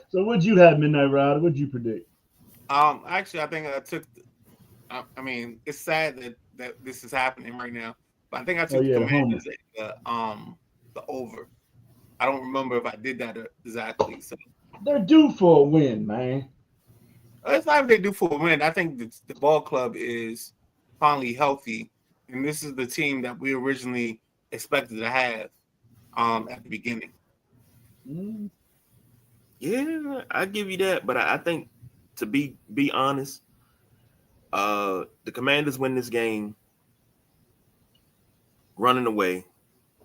So what'd you have, Midnight Rider? What'd you predict? Actually, I think I took. I mean, it's sad that this is happening right now, but I think I took the Commanders at the over. I don't remember if I did that exactly. So they're due for a win, man. It's not if they do for a win. I think the ball club is finally healthy, and this is the team that we originally expected to have at the beginning. Yeah, I give you that, but I think to be honest, the Commanders win this game running away.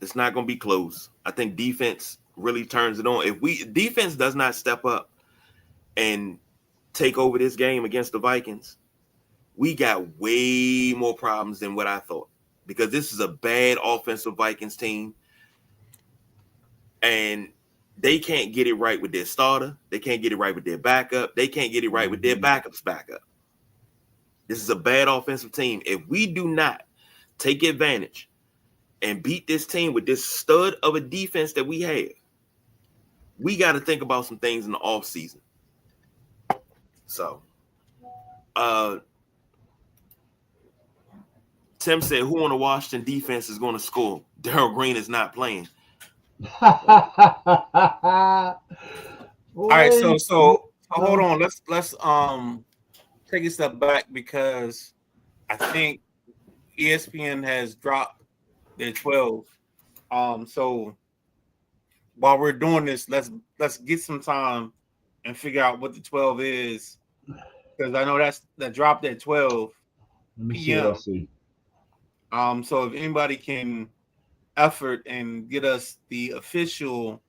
It's not going to be close. I think defense really turns it on. If defense does not step up and take over this game against the Vikings, we got way more problems than what I thought, because this is a bad offensive Vikings team, and they can't get it right with their starter. They can't get it right with their backup. They can't get it right with their backup's backup. This is a bad offensive team. If we do not take advantage and beat this team with this stud of a defense that we have, we got to think about some things in the offseason. So, Tim said, who on the Washington defense is going to score? Darryl Green is not playing. All right, Boy, so hold on. Let's take a step back because I think ESPN has dropped their 12. So while we're doing this, let's get some time and figure out what the 12 is because I know that dropped at 12 let me see what p.m. I see. So if anybody can effort and get us the official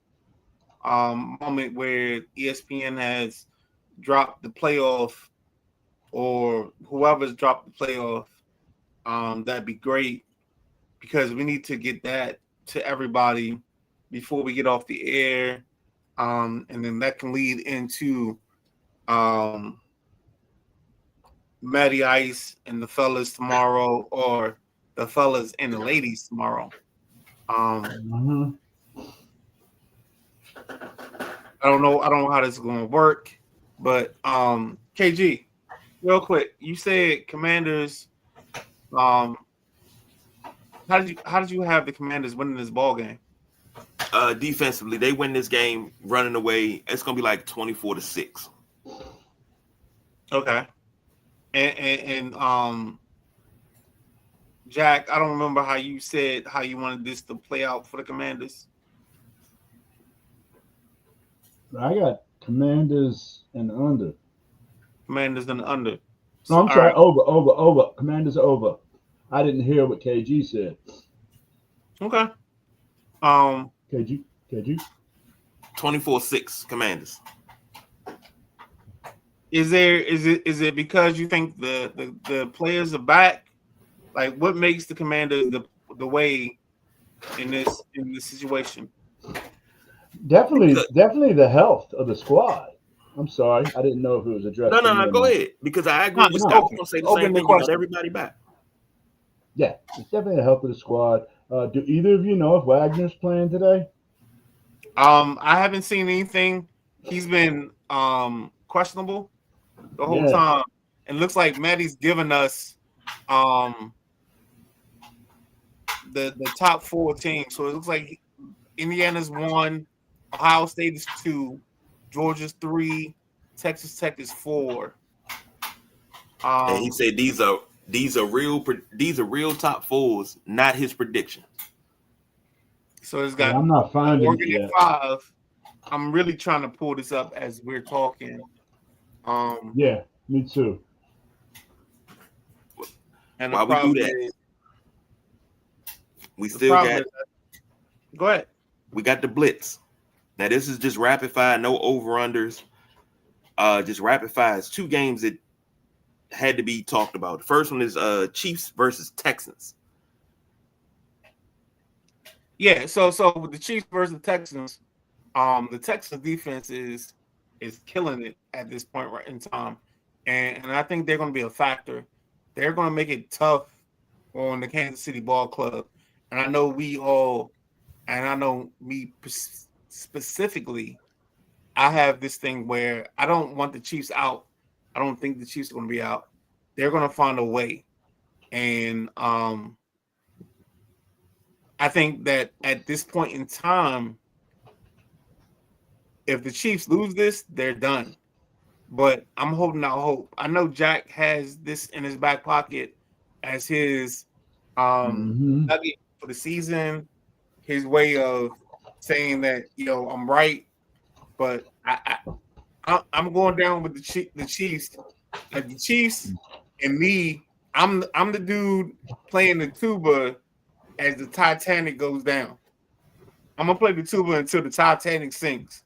moment where ESPN has dropped the playoff or whoever's dropped the playoff, that'd be great because we need to get that to everybody before we get off the air. And then that can lead into Matty Ice and the fellas tomorrow or the fellas and the ladies tomorrow. Mhm. I don't know how this is going to work, but KG, real quick, you said Commanders. How did you have the Commanders winning this ball game? Defensively, they win this game running away. It's gonna be like 24-6. Okay, and Jack, I don't remember how you said how you wanted this to play out for the Commanders. I got Commanders and under. Commanders and under. No, I'm all sorry. right. Over. Commanders over. I didn't hear what KG said. Okay. KG. 24-6 Commanders. Is it because you think the players are back? Like, what makes the Commanders the way in this situation? Definitely the health of the squad. I'm sorry, I didn't know if it was addressed. No. Go ahead because I agree with it's Scott. open. I'm gonna say the Open same the thing. You got question. everybody back. Yeah, it's definitely the health of the squad. Do either of you know if Wagner's playing today? I haven't seen anything. He's been questionable the whole time. And looks like Matty's given us the top 4 teams. So it looks like Indiana's 1, Ohio State is 2, Georgia's 3, Texas Tech is 4. And he said these are real top 4s, not his prediction. So it's got I'm not finding Oregon it at yet. 5. I'm really trying to pull this up as we're talking. Yeah, me too. And While the we do problem that, is, we the still problem got. is go ahead. We got the blitz. Now this is just rapid fire, no over unders. Just rapid fire. It's 2 games that had to be talked about. The first one is Chiefs versus Texans. Yeah, so with the Chiefs versus the Texans, the Texans defense is killing it at this point right in time, and I think they're going to be a factor. They're going to make it tough on the Kansas City Ball Club, and I know me specifically, I have this thing where I don't want the Chiefs out. I don't think the Chiefs are going to be out. They're going to find a way, and I think that at this point in time, if the Chiefs lose this, they're done. But I'm holding out hope. I know Jack has this in his back pocket as his nugget for the season, his way of saying that, I'm right. But I'm going down with the Chiefs. Like the Chiefs and me, I'm the dude playing the tuba as the Titanic goes down. I'm gonna play the tuba until the Titanic sinks,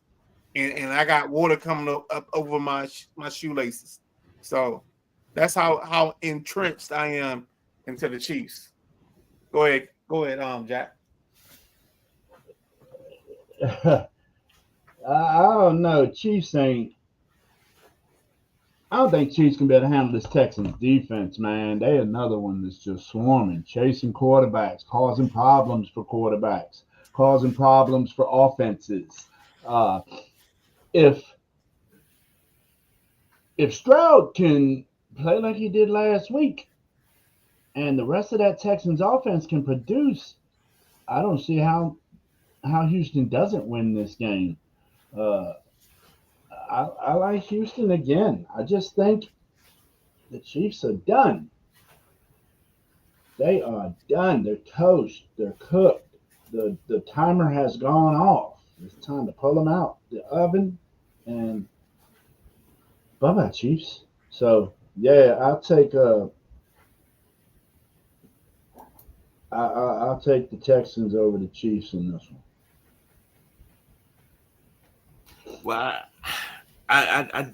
and I got water coming up over my shoelaces. So that's how entrenched I am into the Chiefs. Go ahead, Jack. I don't know. I don't think Chiefs can be able to handle this Texans defense, man. They another one that's just swarming, chasing quarterbacks, causing problems for quarterbacks, causing problems for offenses. If Stroud can play like he did last week, and the rest of that Texans offense can produce, I don't see how how Houston doesn't win this game. I like Houston again. I just think the Chiefs are done. They are done. They're toast. They're cooked. The timer has gone off. It's time to pull them out the oven and bye bye Chiefs. So yeah, I'll take the Texans over the Chiefs in this one. Well, I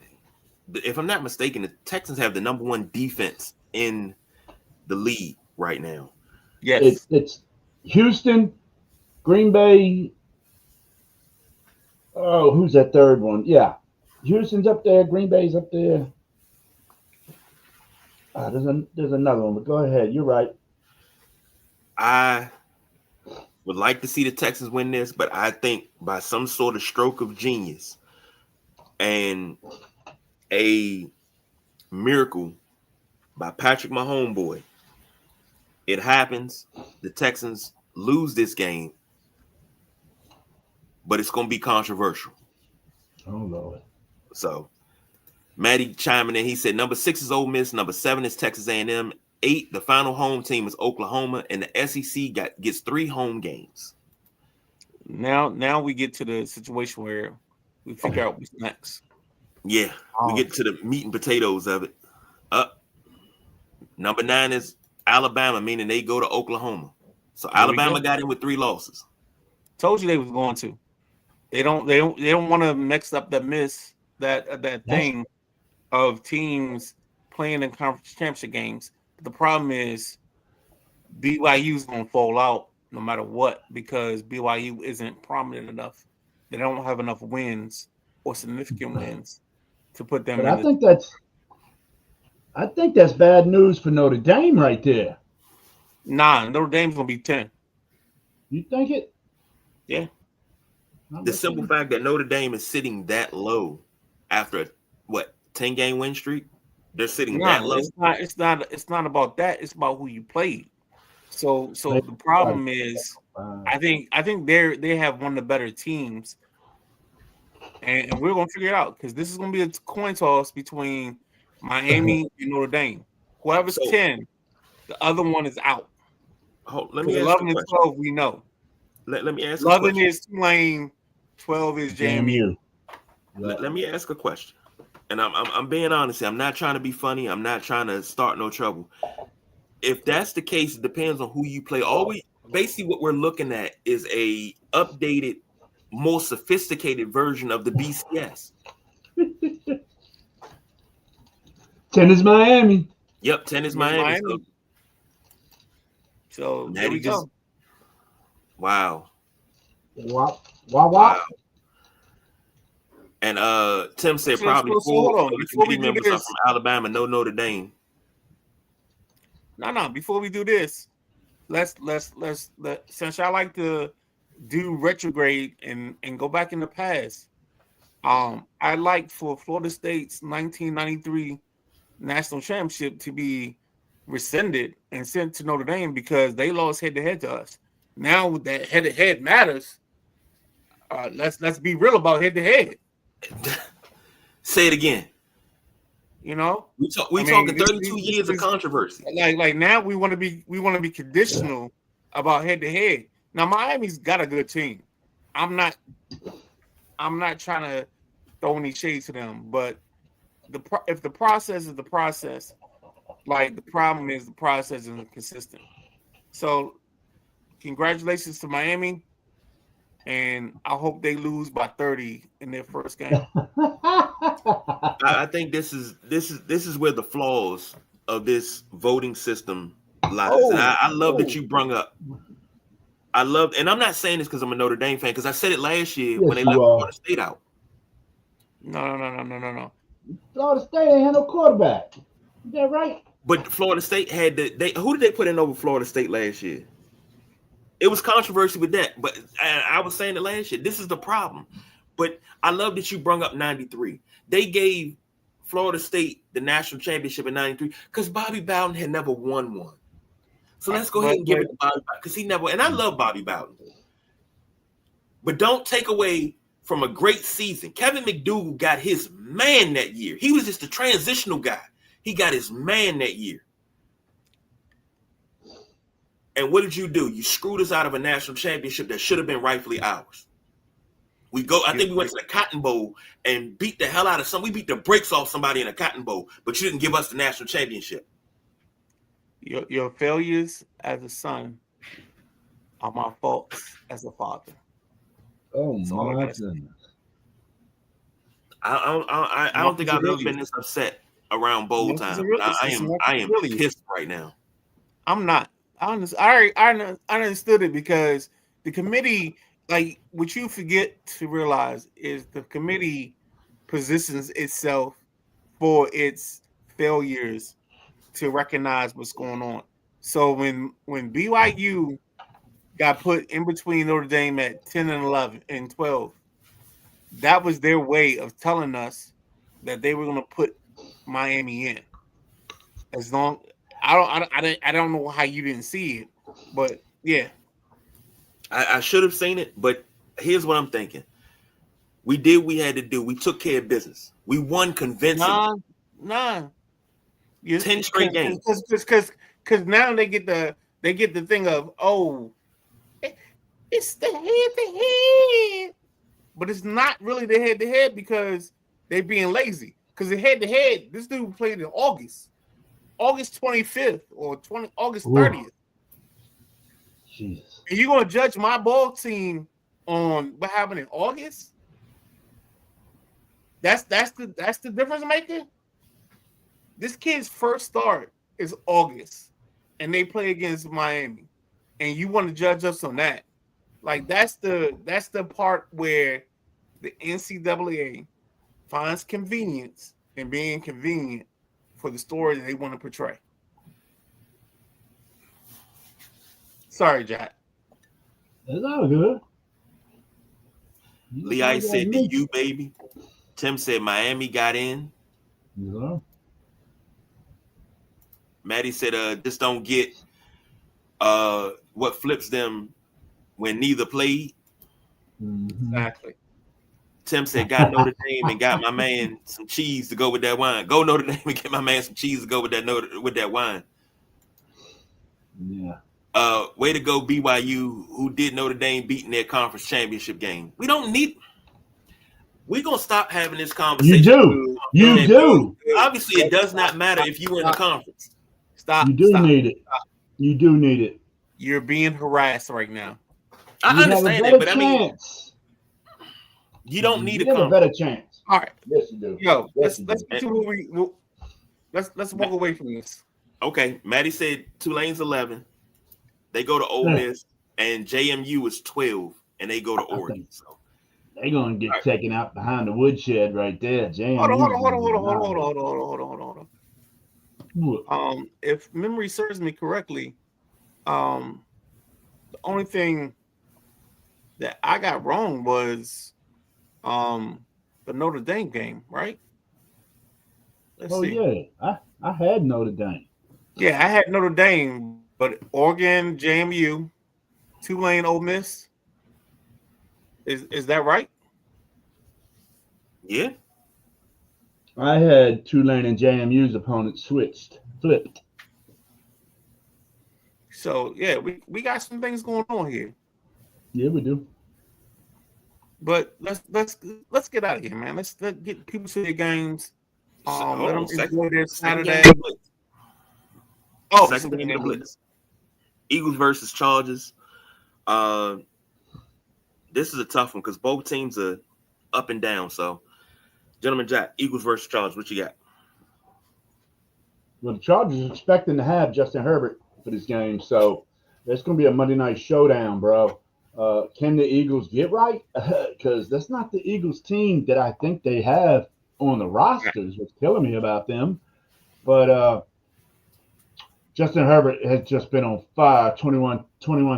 if I'm not mistaken, the Texans have the number 1 defense in the league right now. Yes. It's Houston, Green Bay. Oh, who's that third one? Yeah, Houston's up there. Green Bay's up there. There's another one, but go ahead. You're right. I would like to see the Texans win this, but I think by some sort of stroke of genius and a miracle by Patrick Mahomes, it happens. The Texans lose this game, but it's going to be controversial. Oh, Lord. So, Maddie chiming in, he said, number 6 is Ole Miss, number 7 is Texas A&M, 8, the final home team is Oklahoma, and the SEC gets 3 home games. Now we get to the situation where we figure out what's next. Yeah, we get to the meat and potatoes of it. Number 9 is Alabama, meaning they go to Oklahoma. So Alabama got in with 3 losses. Told you they was going to. They don't want to mix up that thing of teams playing in conference championship games. But the problem is BYU's gonna fall out no matter what because BYU isn't prominent enough. They don't have enough wins or significant wins to put them. But I think that's bad news for Notre Dame right there. Nah, Notre Dame's gonna be 10. You think it? Yeah. The simple fact that Notre Dame is sitting that low after a 10-game win streak, they're sitting that low. It's not about that. It's about who you played. So the problem is, I think they have one of the better teams, and we're gonna figure it out because this is gonna be a coin toss between Miami and Notre Dame. Whoever's 10, the other one is out. Let me ask 11 and 12, we know. Let me ask. 11 is Tulane, 12 is JMU. Let me ask a question, and I'm being honest here. I'm not trying to be funny. I'm not trying to start no trouble. If that's the case, it depends on who you play. Basically what we're looking at is a updated, more sophisticated version of the BCS. 10 is Miami. Yep, 10 is Miami. So there we go. Wow. Wow. And Tim said probably before we do this from Alabama, no Notre Dame. No. Before we do this, let's since I like to do retrograde and go back in the past. I like for Florida State's 1993 national championship to be rescinded and sent to Notre Dame because they lost head-to-head to us. Now that head-to-head matters, let's be real about head-to-head. Say it again. You know, we talking 32 years of controversy. Like now we want to be conditional about head-to-head. Now Miami's got a good team. I'm not trying to throw any shade to them, but if the process is the process, like the problem is the process isn't consistent. So congratulations to Miami, and I hope they lose by 30 in their first game. I think this is where the flaws of this voting system lies. And I love that you brung up. And I'm not saying this because I'm a Notre Dame fan, because I said it last year when they left Florida State out. No. Florida State ain't had no quarterback. Is that right? But Florida State had who did they put in over Florida State last year? It was controversy with that, but I was saying it last year. This is the problem. But I love that you brung up 93. They gave Florida State the national championship in 93 because Bobby Bowden had never won one. So let's go ahead and give it to Bobby Bowden because he never. And I love Bobby Bowden. But don't take away from a great season. Kevin McDougal got his man that year. He was just a transitional guy. He got his man that year. And what did you do? You screwed us out of a national championship that should have been rightfully ours. I think we went to the Cotton Bowl and beat the hell out of we beat the brakes off somebody in a Cotton Bowl, but you didn't give us the national championship. Your failures as a son are my faults as a father. Oh That's all my I can goodness. I don't think I've ever been this upset around bowl time. I am pissed right now. I'm not. I understood it because the committee, like what you forget to realize is the committee positions itself for its failures to recognize what's going on. So when BYU got put in between Notre Dame at 10 and 11 and 12, that was their way of telling us that they were going to put Miami in. As long I don't know how you didn't see it, but yeah. I should have seen it, but here's what I'm thinking. We did what we had to do. We took care of business. We won convincingly. Nah. 10 straight games. Because now they get the thing of, it's the head-to-head. But it's not really the head-to-head because they're being lazy. Because the head-to-head, this dude played in August 25th or August 30th. Jesus. And you're going to judge my ball team on what happened in August? That's the difference maker? This kid's first start is August, and they play against Miami, and you want to judge us on that? Like that's the part where the NCAA finds convenience in being convenient for the story that they want to portray. Sorry, Jack. It's all good. Lee said the U baby. Tim said Miami got in. Yeah. Maddie said, just don't get what flips them when neither played. Mm-hmm. Exactly. Tim said, got Notre Dame and got my man some cheese to go with that wine. Go Notre Dame and get my man some cheese to go with that wine. Yeah. Way to go, BYU, who did Notre Dame beating their conference championship game. We're going to stop having this conversation. You do. Obviously, it does not matter if you were in the conference. Stop. You do need it. You do need it. You're being harassed right now. I understand that, but I mean, you don't need a better chance. All right. Yes, you do. Yo, let's get to what let's walk away from this. Okay. Maddie said Tulane's 11. They go to Ole Miss, and JMU is 12, and they go to Oregon. So they're gonna get taken out behind the woodshed right there. JMU. Hold on. If memory serves me correctly, the only thing that I got wrong was the Notre Dame game, right? Let's see. Yeah, I had Notre Dame. Yeah, I had Notre Dame, but Oregon, JMU, Tulane, Ole Miss. Is that right? Yeah. I had Tulane and JMU's opponents flipped. So yeah, we got some things going on here. Yeah, we do. But let's get out of here, man. Let's get people to their games. Let them enjoy their Saturday. Second game of the Blitz. Eagles versus Chargers. This is a tough one because both teams are up and down. So, gentlemen, Jack, Eagles versus Chargers. What you got? Well, the Chargers are expecting to have Justin Herbert for this game, so it's going to be a Monday night showdown, bro. Can the Eagles get right? Because that's not the Eagles team that I think they have on the rosters. What's killing me about them. But Justin Herbert has just been on fire, 21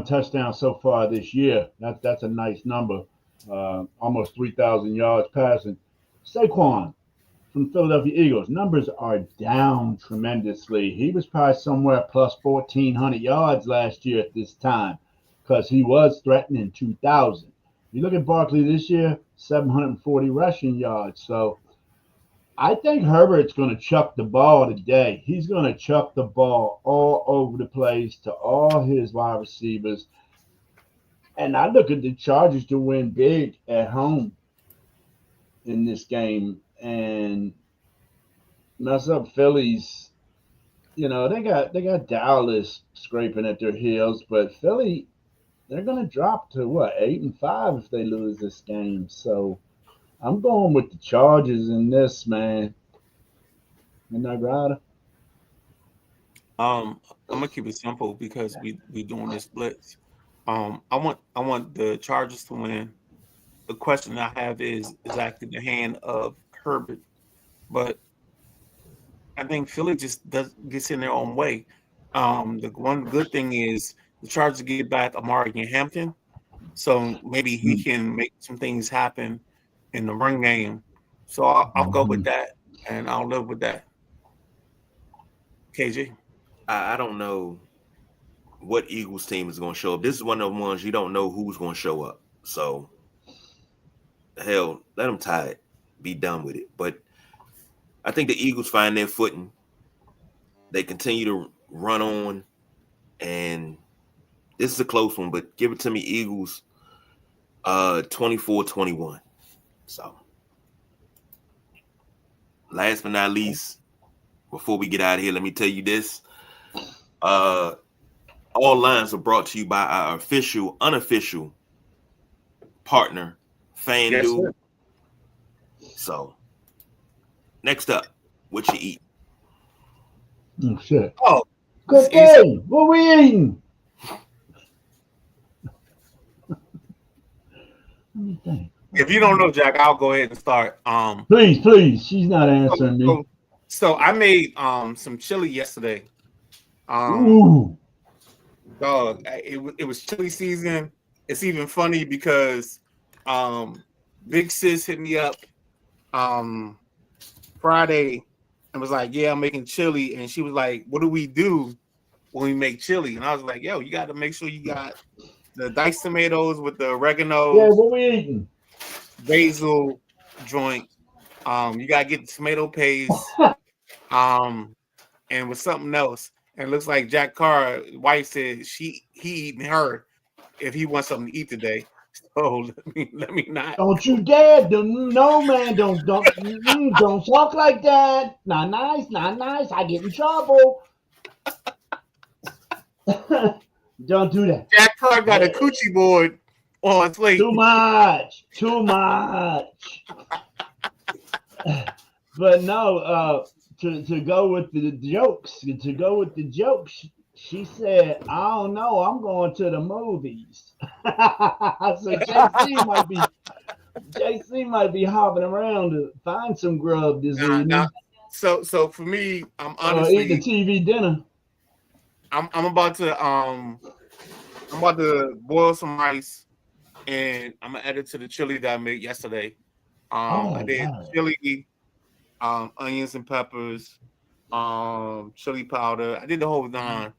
touchdowns so far this year. That's a nice number. Almost 3,000 yards passing. Saquon from Philadelphia Eagles, numbers are down tremendously. He was probably somewhere plus 1,400 yards last year at this time because he was threatening 2,000. You look at Barkley this year, 740 rushing yards. So I think Herbert's going to chuck the ball today. He's going to chuck the ball all over the place to all his wide receivers. And I look at the Chargers to win big at home in this game and mess up Philly's. You know, they got Dallas scraping at their heels, but Philly, they're gonna drop to what, 8-5 if they lose this game. So I'm going with the Chargers in this, man. Midnight Rider. I'm gonna keep it simple because we doing this blitz. I want the Chargers to win. The question I have is actually the hand of Herbert, but I think Philly just gets in their own way. The one good thing is the Chargers get back Amari Hampton, so maybe he can make some things happen in the run game. So I'll go with that, and I'll live with that. KG, I don't know what Eagles team is going to show up. This is one of the ones you don't know who's going to show up. So, hell, let them tie it. Be done with it. But I think the Eagles find their footing. They continue to run on. And this is a close one, but give it to me, Eagles, 24-21. So, last but not least, before we get out of here, let me tell you this. All lines are brought to you by our unofficial partner, FanDuel. Yes, so, next up, what you eat? Oh, shit. Oh, good day. What we eating? Let me think. If you don't know, Jack, I'll go ahead and start. Please. She's not answering me. So I made some chili yesterday. Ooh. Dog, it was chili season. It's even funny because Big Sis hit me up Friday and was like, "Yeah, I'm making chili," and she was like, "What do we do when we make chili?" And I was like, "Yo, you got to make sure you got the diced tomatoes with the oregano. Yeah, what we eating? Basil joint. You gotta get the tomato paste. And with something else. And it looks like Jack Carr, wife said he eating her if he wants something to eat today. So let me not. Don't you dare! No, man! Don't talk like that. Not nice. I get in trouble. Don't do that. Jack Carr got a coochie board on his plate. Too much. But no, to go with the jokes, she said, "I don't know, I'm going to the movies." So JC might be hopping around to find some grub this evening. So for me, I'm honestly eating a TV dinner. I'm about to boil some rice, and I'm gonna add it to the chili that I made yesterday. I did chili, onions and peppers, chili powder. I did the whole nine.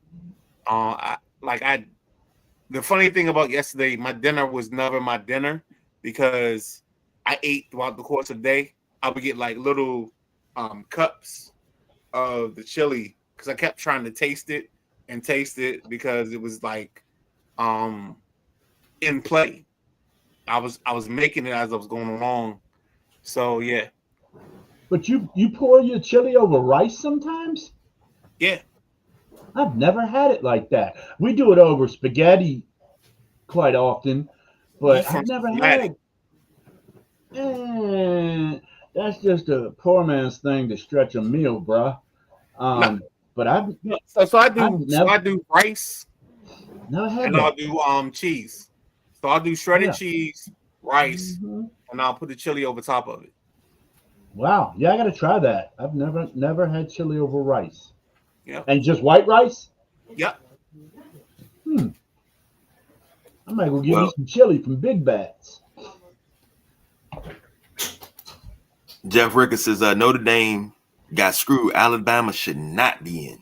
The funny thing about yesterday, my dinner was never my dinner because I ate throughout the course of the day. I would get like little cups of the chili because I kept trying to taste it because it was like in play. I was making it as I was going along. So yeah. But you pour your chili over rice sometimes? Yeah. I've never had it like that. We do it over spaghetti quite often, but I've never had it. That's just a poor man's thing to stretch a meal, bruh. But I do rice. Never had and that. I'll do cheese. So I'll do shredded cheese, rice, and I'll put the chili over top of it. Wow. Yeah, I gotta try that. I've never had chili over rice. Yeah. And just white rice? Yep. I might go get me some chili from Big Bats. Jeff Ricketts says Notre Dame got screwed. Alabama should not be in.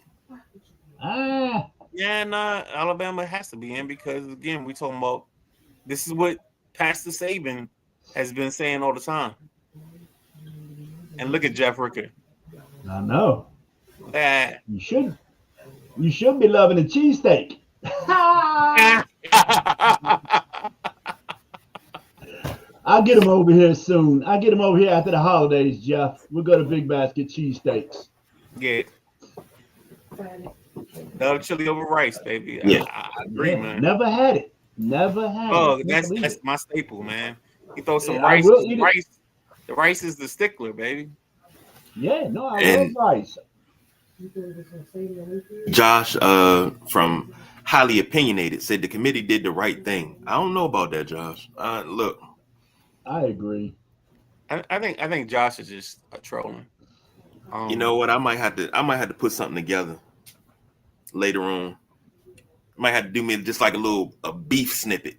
Yeah, Alabama has to be in because again, we talking about this is what Pastor Saban has been saying all the time. And look at Jeff Ricker. I know. Ah. You should be loving a cheesesteak. I'll get them over here soon. I'll get them over here after the holidays, Jeff. We'll go to Big Basket Cheesesteaks. Yeah. Dove chili over rice, baby. Yeah. I agree, Yeah, man. never had it. Never had Oh, it. that's my staple, man. You throw some Yeah, I rice. will eat it. Rice. The rice is the stickler, baby. Yeah, no, I And- love rice. Josh, from Highly Opinionated, said the committee did the right thing. I don't know about that, Josh. Look, I agree. I think Josh is just trolling. you know what? I might have to put something together later on. Might have to do me just like a beef snippet.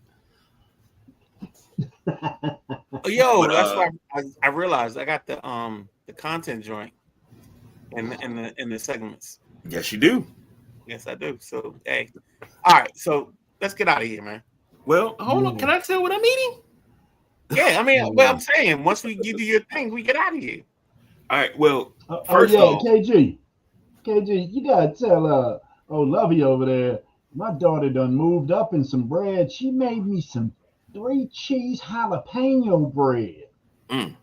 Yo, But, that's why I realized I got the content joint in the segments. Yes, you do. Yes, I do. So hey, all right. So let's get out of here, man. Well, hold on. Can I tell what I'm eating? Yeah, I mean, what I'm saying, once we give you your thing, we get out of here. All right. Well, Oh first yeah, off, KG, you gotta tell old Lovey over there. My daughter done moved up in some bread. She made me some 3-cheese jalapeno bread. Mm.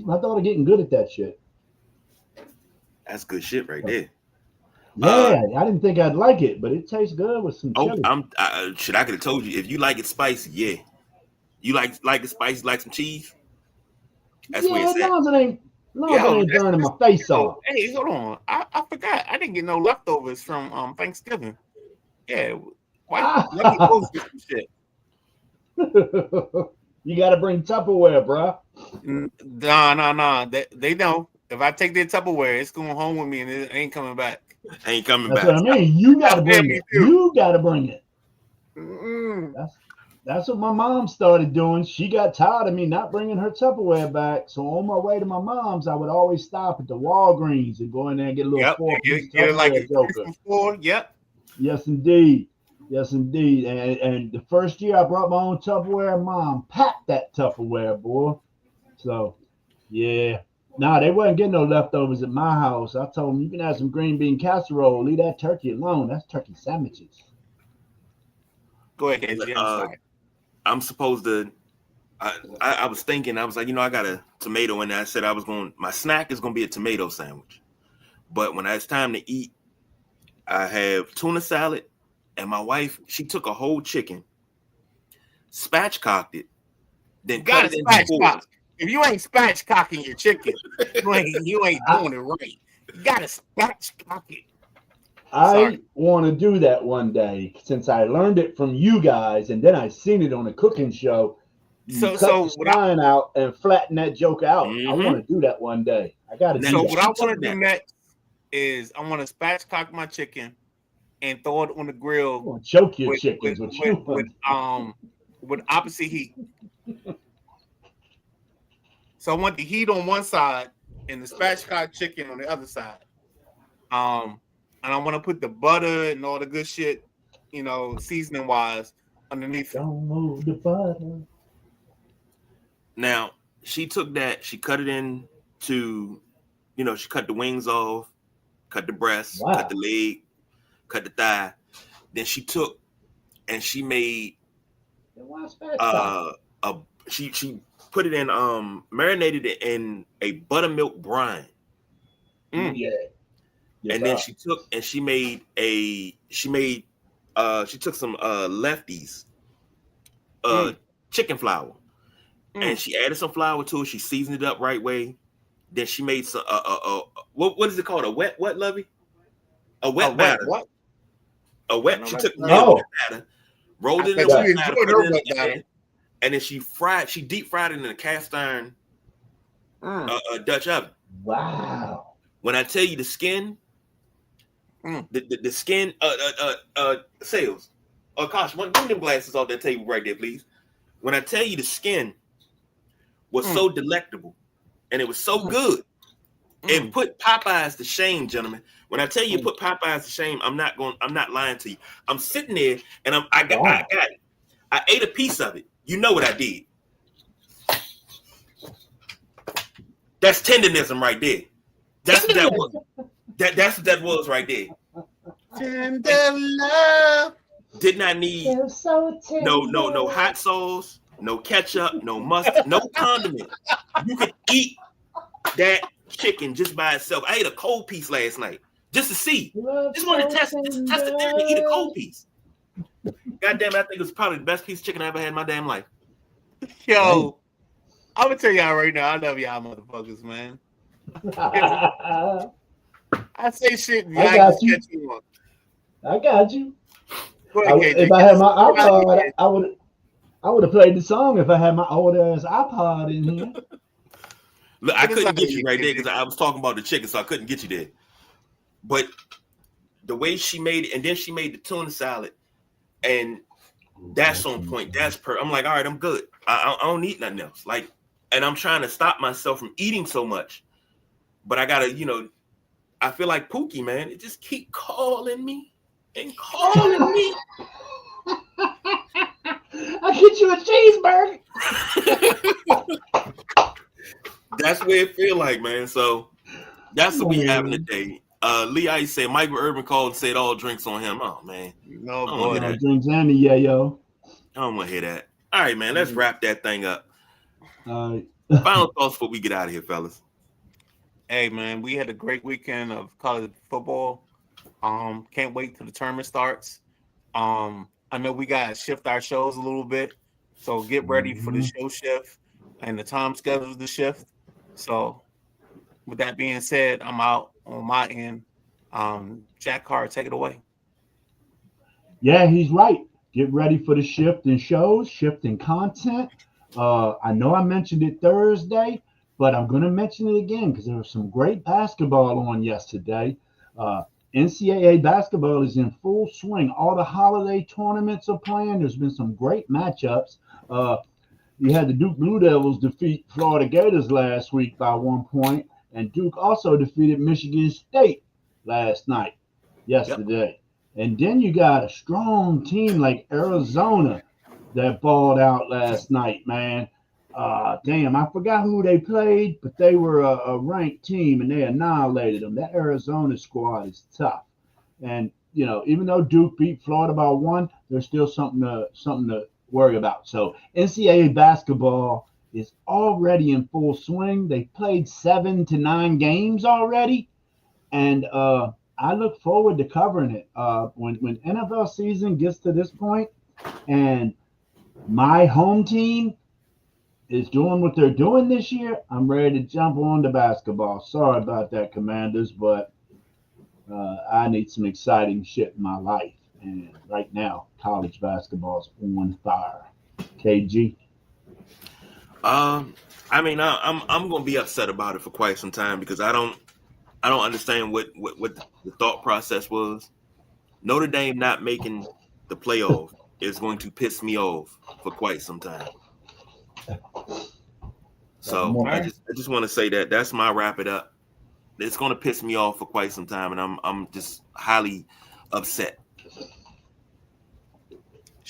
My daughter getting good at that shit. that's good shit right there. Yeah, I didn't think I'd like it, but it tastes good with some chili. I could have told you if you like it spicy. Yeah, you like it spicy, like some cheese. That's where yeah, it's as at. long as it ain't Yo, burning my face Oh, off. hey, hold on. I forgot. I didn't get no leftovers from Thanksgiving. Yeah. Why? Let me go get some shit. You got to bring Tupperware, bro. Nah. They know. If I take their Tupperware, it's going home with me and it ain't coming back. Ain't coming That's back. what I mean. You got to Yeah, bring me it. too. You got to bring it. Mm-mm. That's what my mom started doing. She got tired of me not bringing her Tupperware back. So on my way to my mom's, I would always stop at the Walgreens and go in there and get a little Yep. 4-piece Get it like Tupperware a joker. 4. Yep. Yes, indeed. Yes, indeed. And the first year I brought my own Tupperware, Mom packed that Tupperware, boy. So, yeah. Nah, they wasn't getting no leftovers at my house. I told them, you can have some green bean casserole. Leave that turkey alone. That's turkey sandwiches. Go ahead, KG. I'm sorry. I'm supposed to. I was thinking. I was like, I got a tomato in there. I said my snack is going to be a tomato sandwich. But when it's time to eat, I have tuna salad. And my wife, she took a whole chicken, spatchcocked it, then cut it into fours. If you ain't spatchcocking your chicken, you ain't doing it right. You gotta spatchcock it. I want to do that one day since I learned it from you guys, and then I seen it on a cooking show. You cut the spine out and flatten that joke out. Mm-hmm. I want to do that one day. I got to do So that. what I want to do next is I want to spatchcock my chicken and throw it on the grill. Choke your chickens with opposite heat. So I want the heat on one side and the spatchcock chicken on the other side. And I want to put the butter and all the good shit, seasoning wise, underneath. Don't move the butter. Now she took that, she cut it into, she cut the wings off, cut the breast, cut the leg, cut the thigh. Then she took and she made she put it in marinated it in a buttermilk brine. Yeah. Yes, and then she took and she took some lefties chicken flour. And she added some flour to it. She seasoned it up right way. Then she made some what is it called? A wet what, Lovey? A wet batter. What? A wet. She took wet batter, rolled it in the batter, put it in the pan, and then she deep fried it in a cast iron Dutch oven. Wow. When I tell you the skin, the skin sales. Oh gosh, give me them glasses off that table right there, please. When I tell you the skin was so delectable and it was so good, it put Popeyes to shame, gentlemen. When I tell you put Popeyes to shame, I'm not lying to you. I'm sitting there and I got it. I ate a piece of it. You know what I did. That's tenderism right there. That's what that was. That's what that was right there. Tender love. Did not need no hot sauce, no ketchup, no mustard, no condiment. You could eat that chicken just by itself. I ate a cold piece last night just to see. Just wanted to test the theory to eat a cold piece. God damn it, I think it was probably the best piece of chicken I ever had in my damn life. Yo, I'm gonna tell y'all right now, I love y'all motherfuckers, man. I say shit and I got you. I got you. If I had my iPod, I would have played the song if I had my old ass iPod in here. Look, I couldn't get you right there because I was talking about the chicken, so I couldn't get you there. But the way she made it, and then she made the tuna salad, and that's on point. That's I'm like, all right, I'm good. I don't need nothing else. Like, and I'm trying to stop myself from eating so much, but I gotta, I feel like Pookie, man. It just keep calling me and calling me. I'll get you a cheeseburger. That's where it feel like, man. So that's what we having today. Lee Ice said Michael Irvin called and said all drinks on him. Oh man, no boy, drinks and the yayo. I don't want to hear that. All right, man. Let's wrap that thing up. Final thoughts before we get out of here, fellas. Hey man, we had a great weekend of college football. Can't wait till the tournament starts. I know we gotta shift our shows a little bit, so get ready for the show shift and the time schedule to shift. So, with that being said, I'm out on my end. Jack Carr, take it away. Yeah, he's right. Get ready for the shift in shows, shift in content. I know I mentioned it Thursday, but I'm going to mention it again because there was some great basketball on yesterday. NCAA basketball is in full swing. All the holiday tournaments are playing. There's been some great matchups. You had the Duke Blue Devils defeat Florida Gators last week by 1 point, and Duke also defeated Michigan State yesterday. Yep. And then you got a strong team like Arizona that balled out last night, man. Damn, I forgot who they played, but they were a ranked team, and they annihilated them. That Arizona squad is tough. And, even though Duke beat Florida by 1, there's still something to worry about. So NCAA basketball is already in full swing. They played 7 to 9 games already, and I look forward to covering it. When NFL season gets to this point, and my home team is doing what they're doing this year, I'm ready to jump on to basketball. Sorry about that, Commanders, but I need some exciting shit in my life. And right now, college basketball is on fire. KG? I'm gonna be upset about it for quite some time because I don't understand what the thought process was. Notre Dame not making the playoff is going to piss me off for quite some time. So I just want to say that's my wrap it up. It's going to piss me off for quite some time, and I'm just highly upset.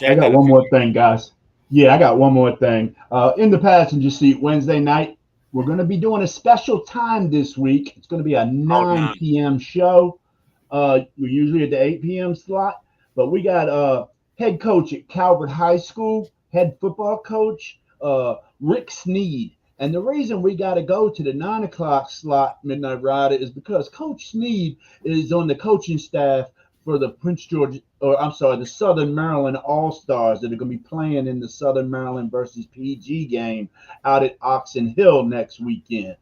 I got one more thing, guys. Yeah, I got one more thing. In the passenger seat Wednesday night, we're going to be doing a special time this week. It's going to be a 9 p.m. show. We're usually at the 8 p.m. slot, but we got head coach at Calvert High School, head football coach, Rick Sneed. And the reason we got to go to the 9 o'clock slot, Midnight Rider, is because Coach Sneed is on the coaching staff for the the Southern Maryland All-Stars that are going to be playing in the Southern Maryland versus PG game out at Oxon Hill next weekend.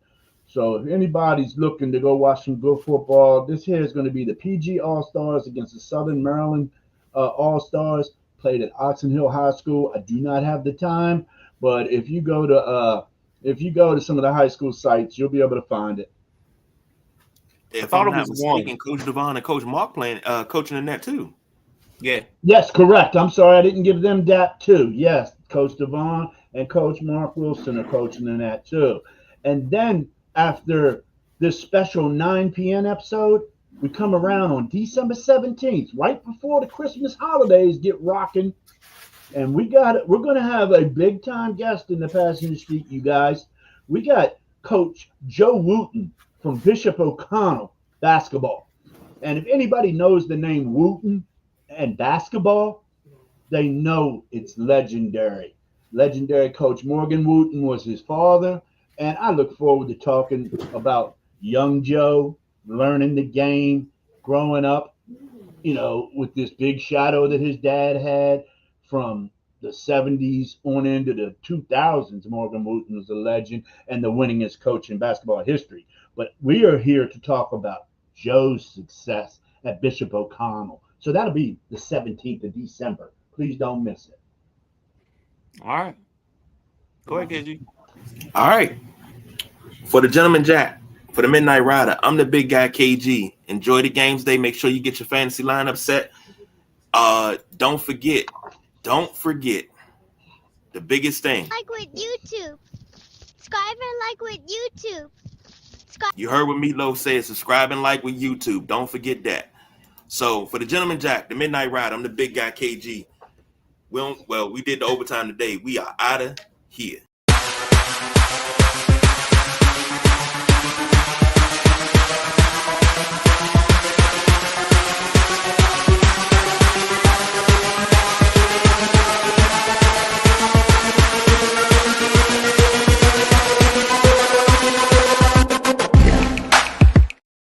So if anybody's looking to go watch some good football, this here is going to be the PG All-Stars against the Southern Maryland All-Stars, played at Oxon Hill High School. I do not have the time, but if you go to some of the high school sites, you'll be able to find it. If I'm not mistaken, Coach Devon and Coach Mark coaching in that too. Yeah. Yes, correct. I'm sorry I didn't give them that too. Yes, Coach Devon and Coach Mark Wilson are coaching in that too. And then after this special 9 p.m. episode, we come around on December 17th, right before the Christmas holidays get rocking. And we're going to have a big time guest in the Passenger Street, you guys. We got Coach Joe Wooten from Bishop O'Connell basketball. And if anybody knows the name Wooten and basketball, they know it's legendary. Legendary Coach Morgan Wooten was his father. And I look forward to talking about young Joe, learning the game, growing up, with this big shadow that his dad had from the 70s on into the 2000s. Morgan Wooten was a legend and the winningest coach in basketball history. But we are here to talk about Joe's success at Bishop O'Connell. So that'll be the 17th of December. Please don't miss it. All right. Go ahead, KG. All right. For the Gentleman Jack, for the Midnight Rider, I'm the big guy, KG. Enjoy the games day. Make sure you get your fantasy lineup set. Don't forget the biggest thing. Like with YouTube. Subscribe and like with YouTube. You heard what Meatloaf said. Subscribe and like with YouTube. Don't forget that. So for the Gentleman Jack, the Midnight Rider, I'm the big guy, KG. We did the overtime today. We are out of here.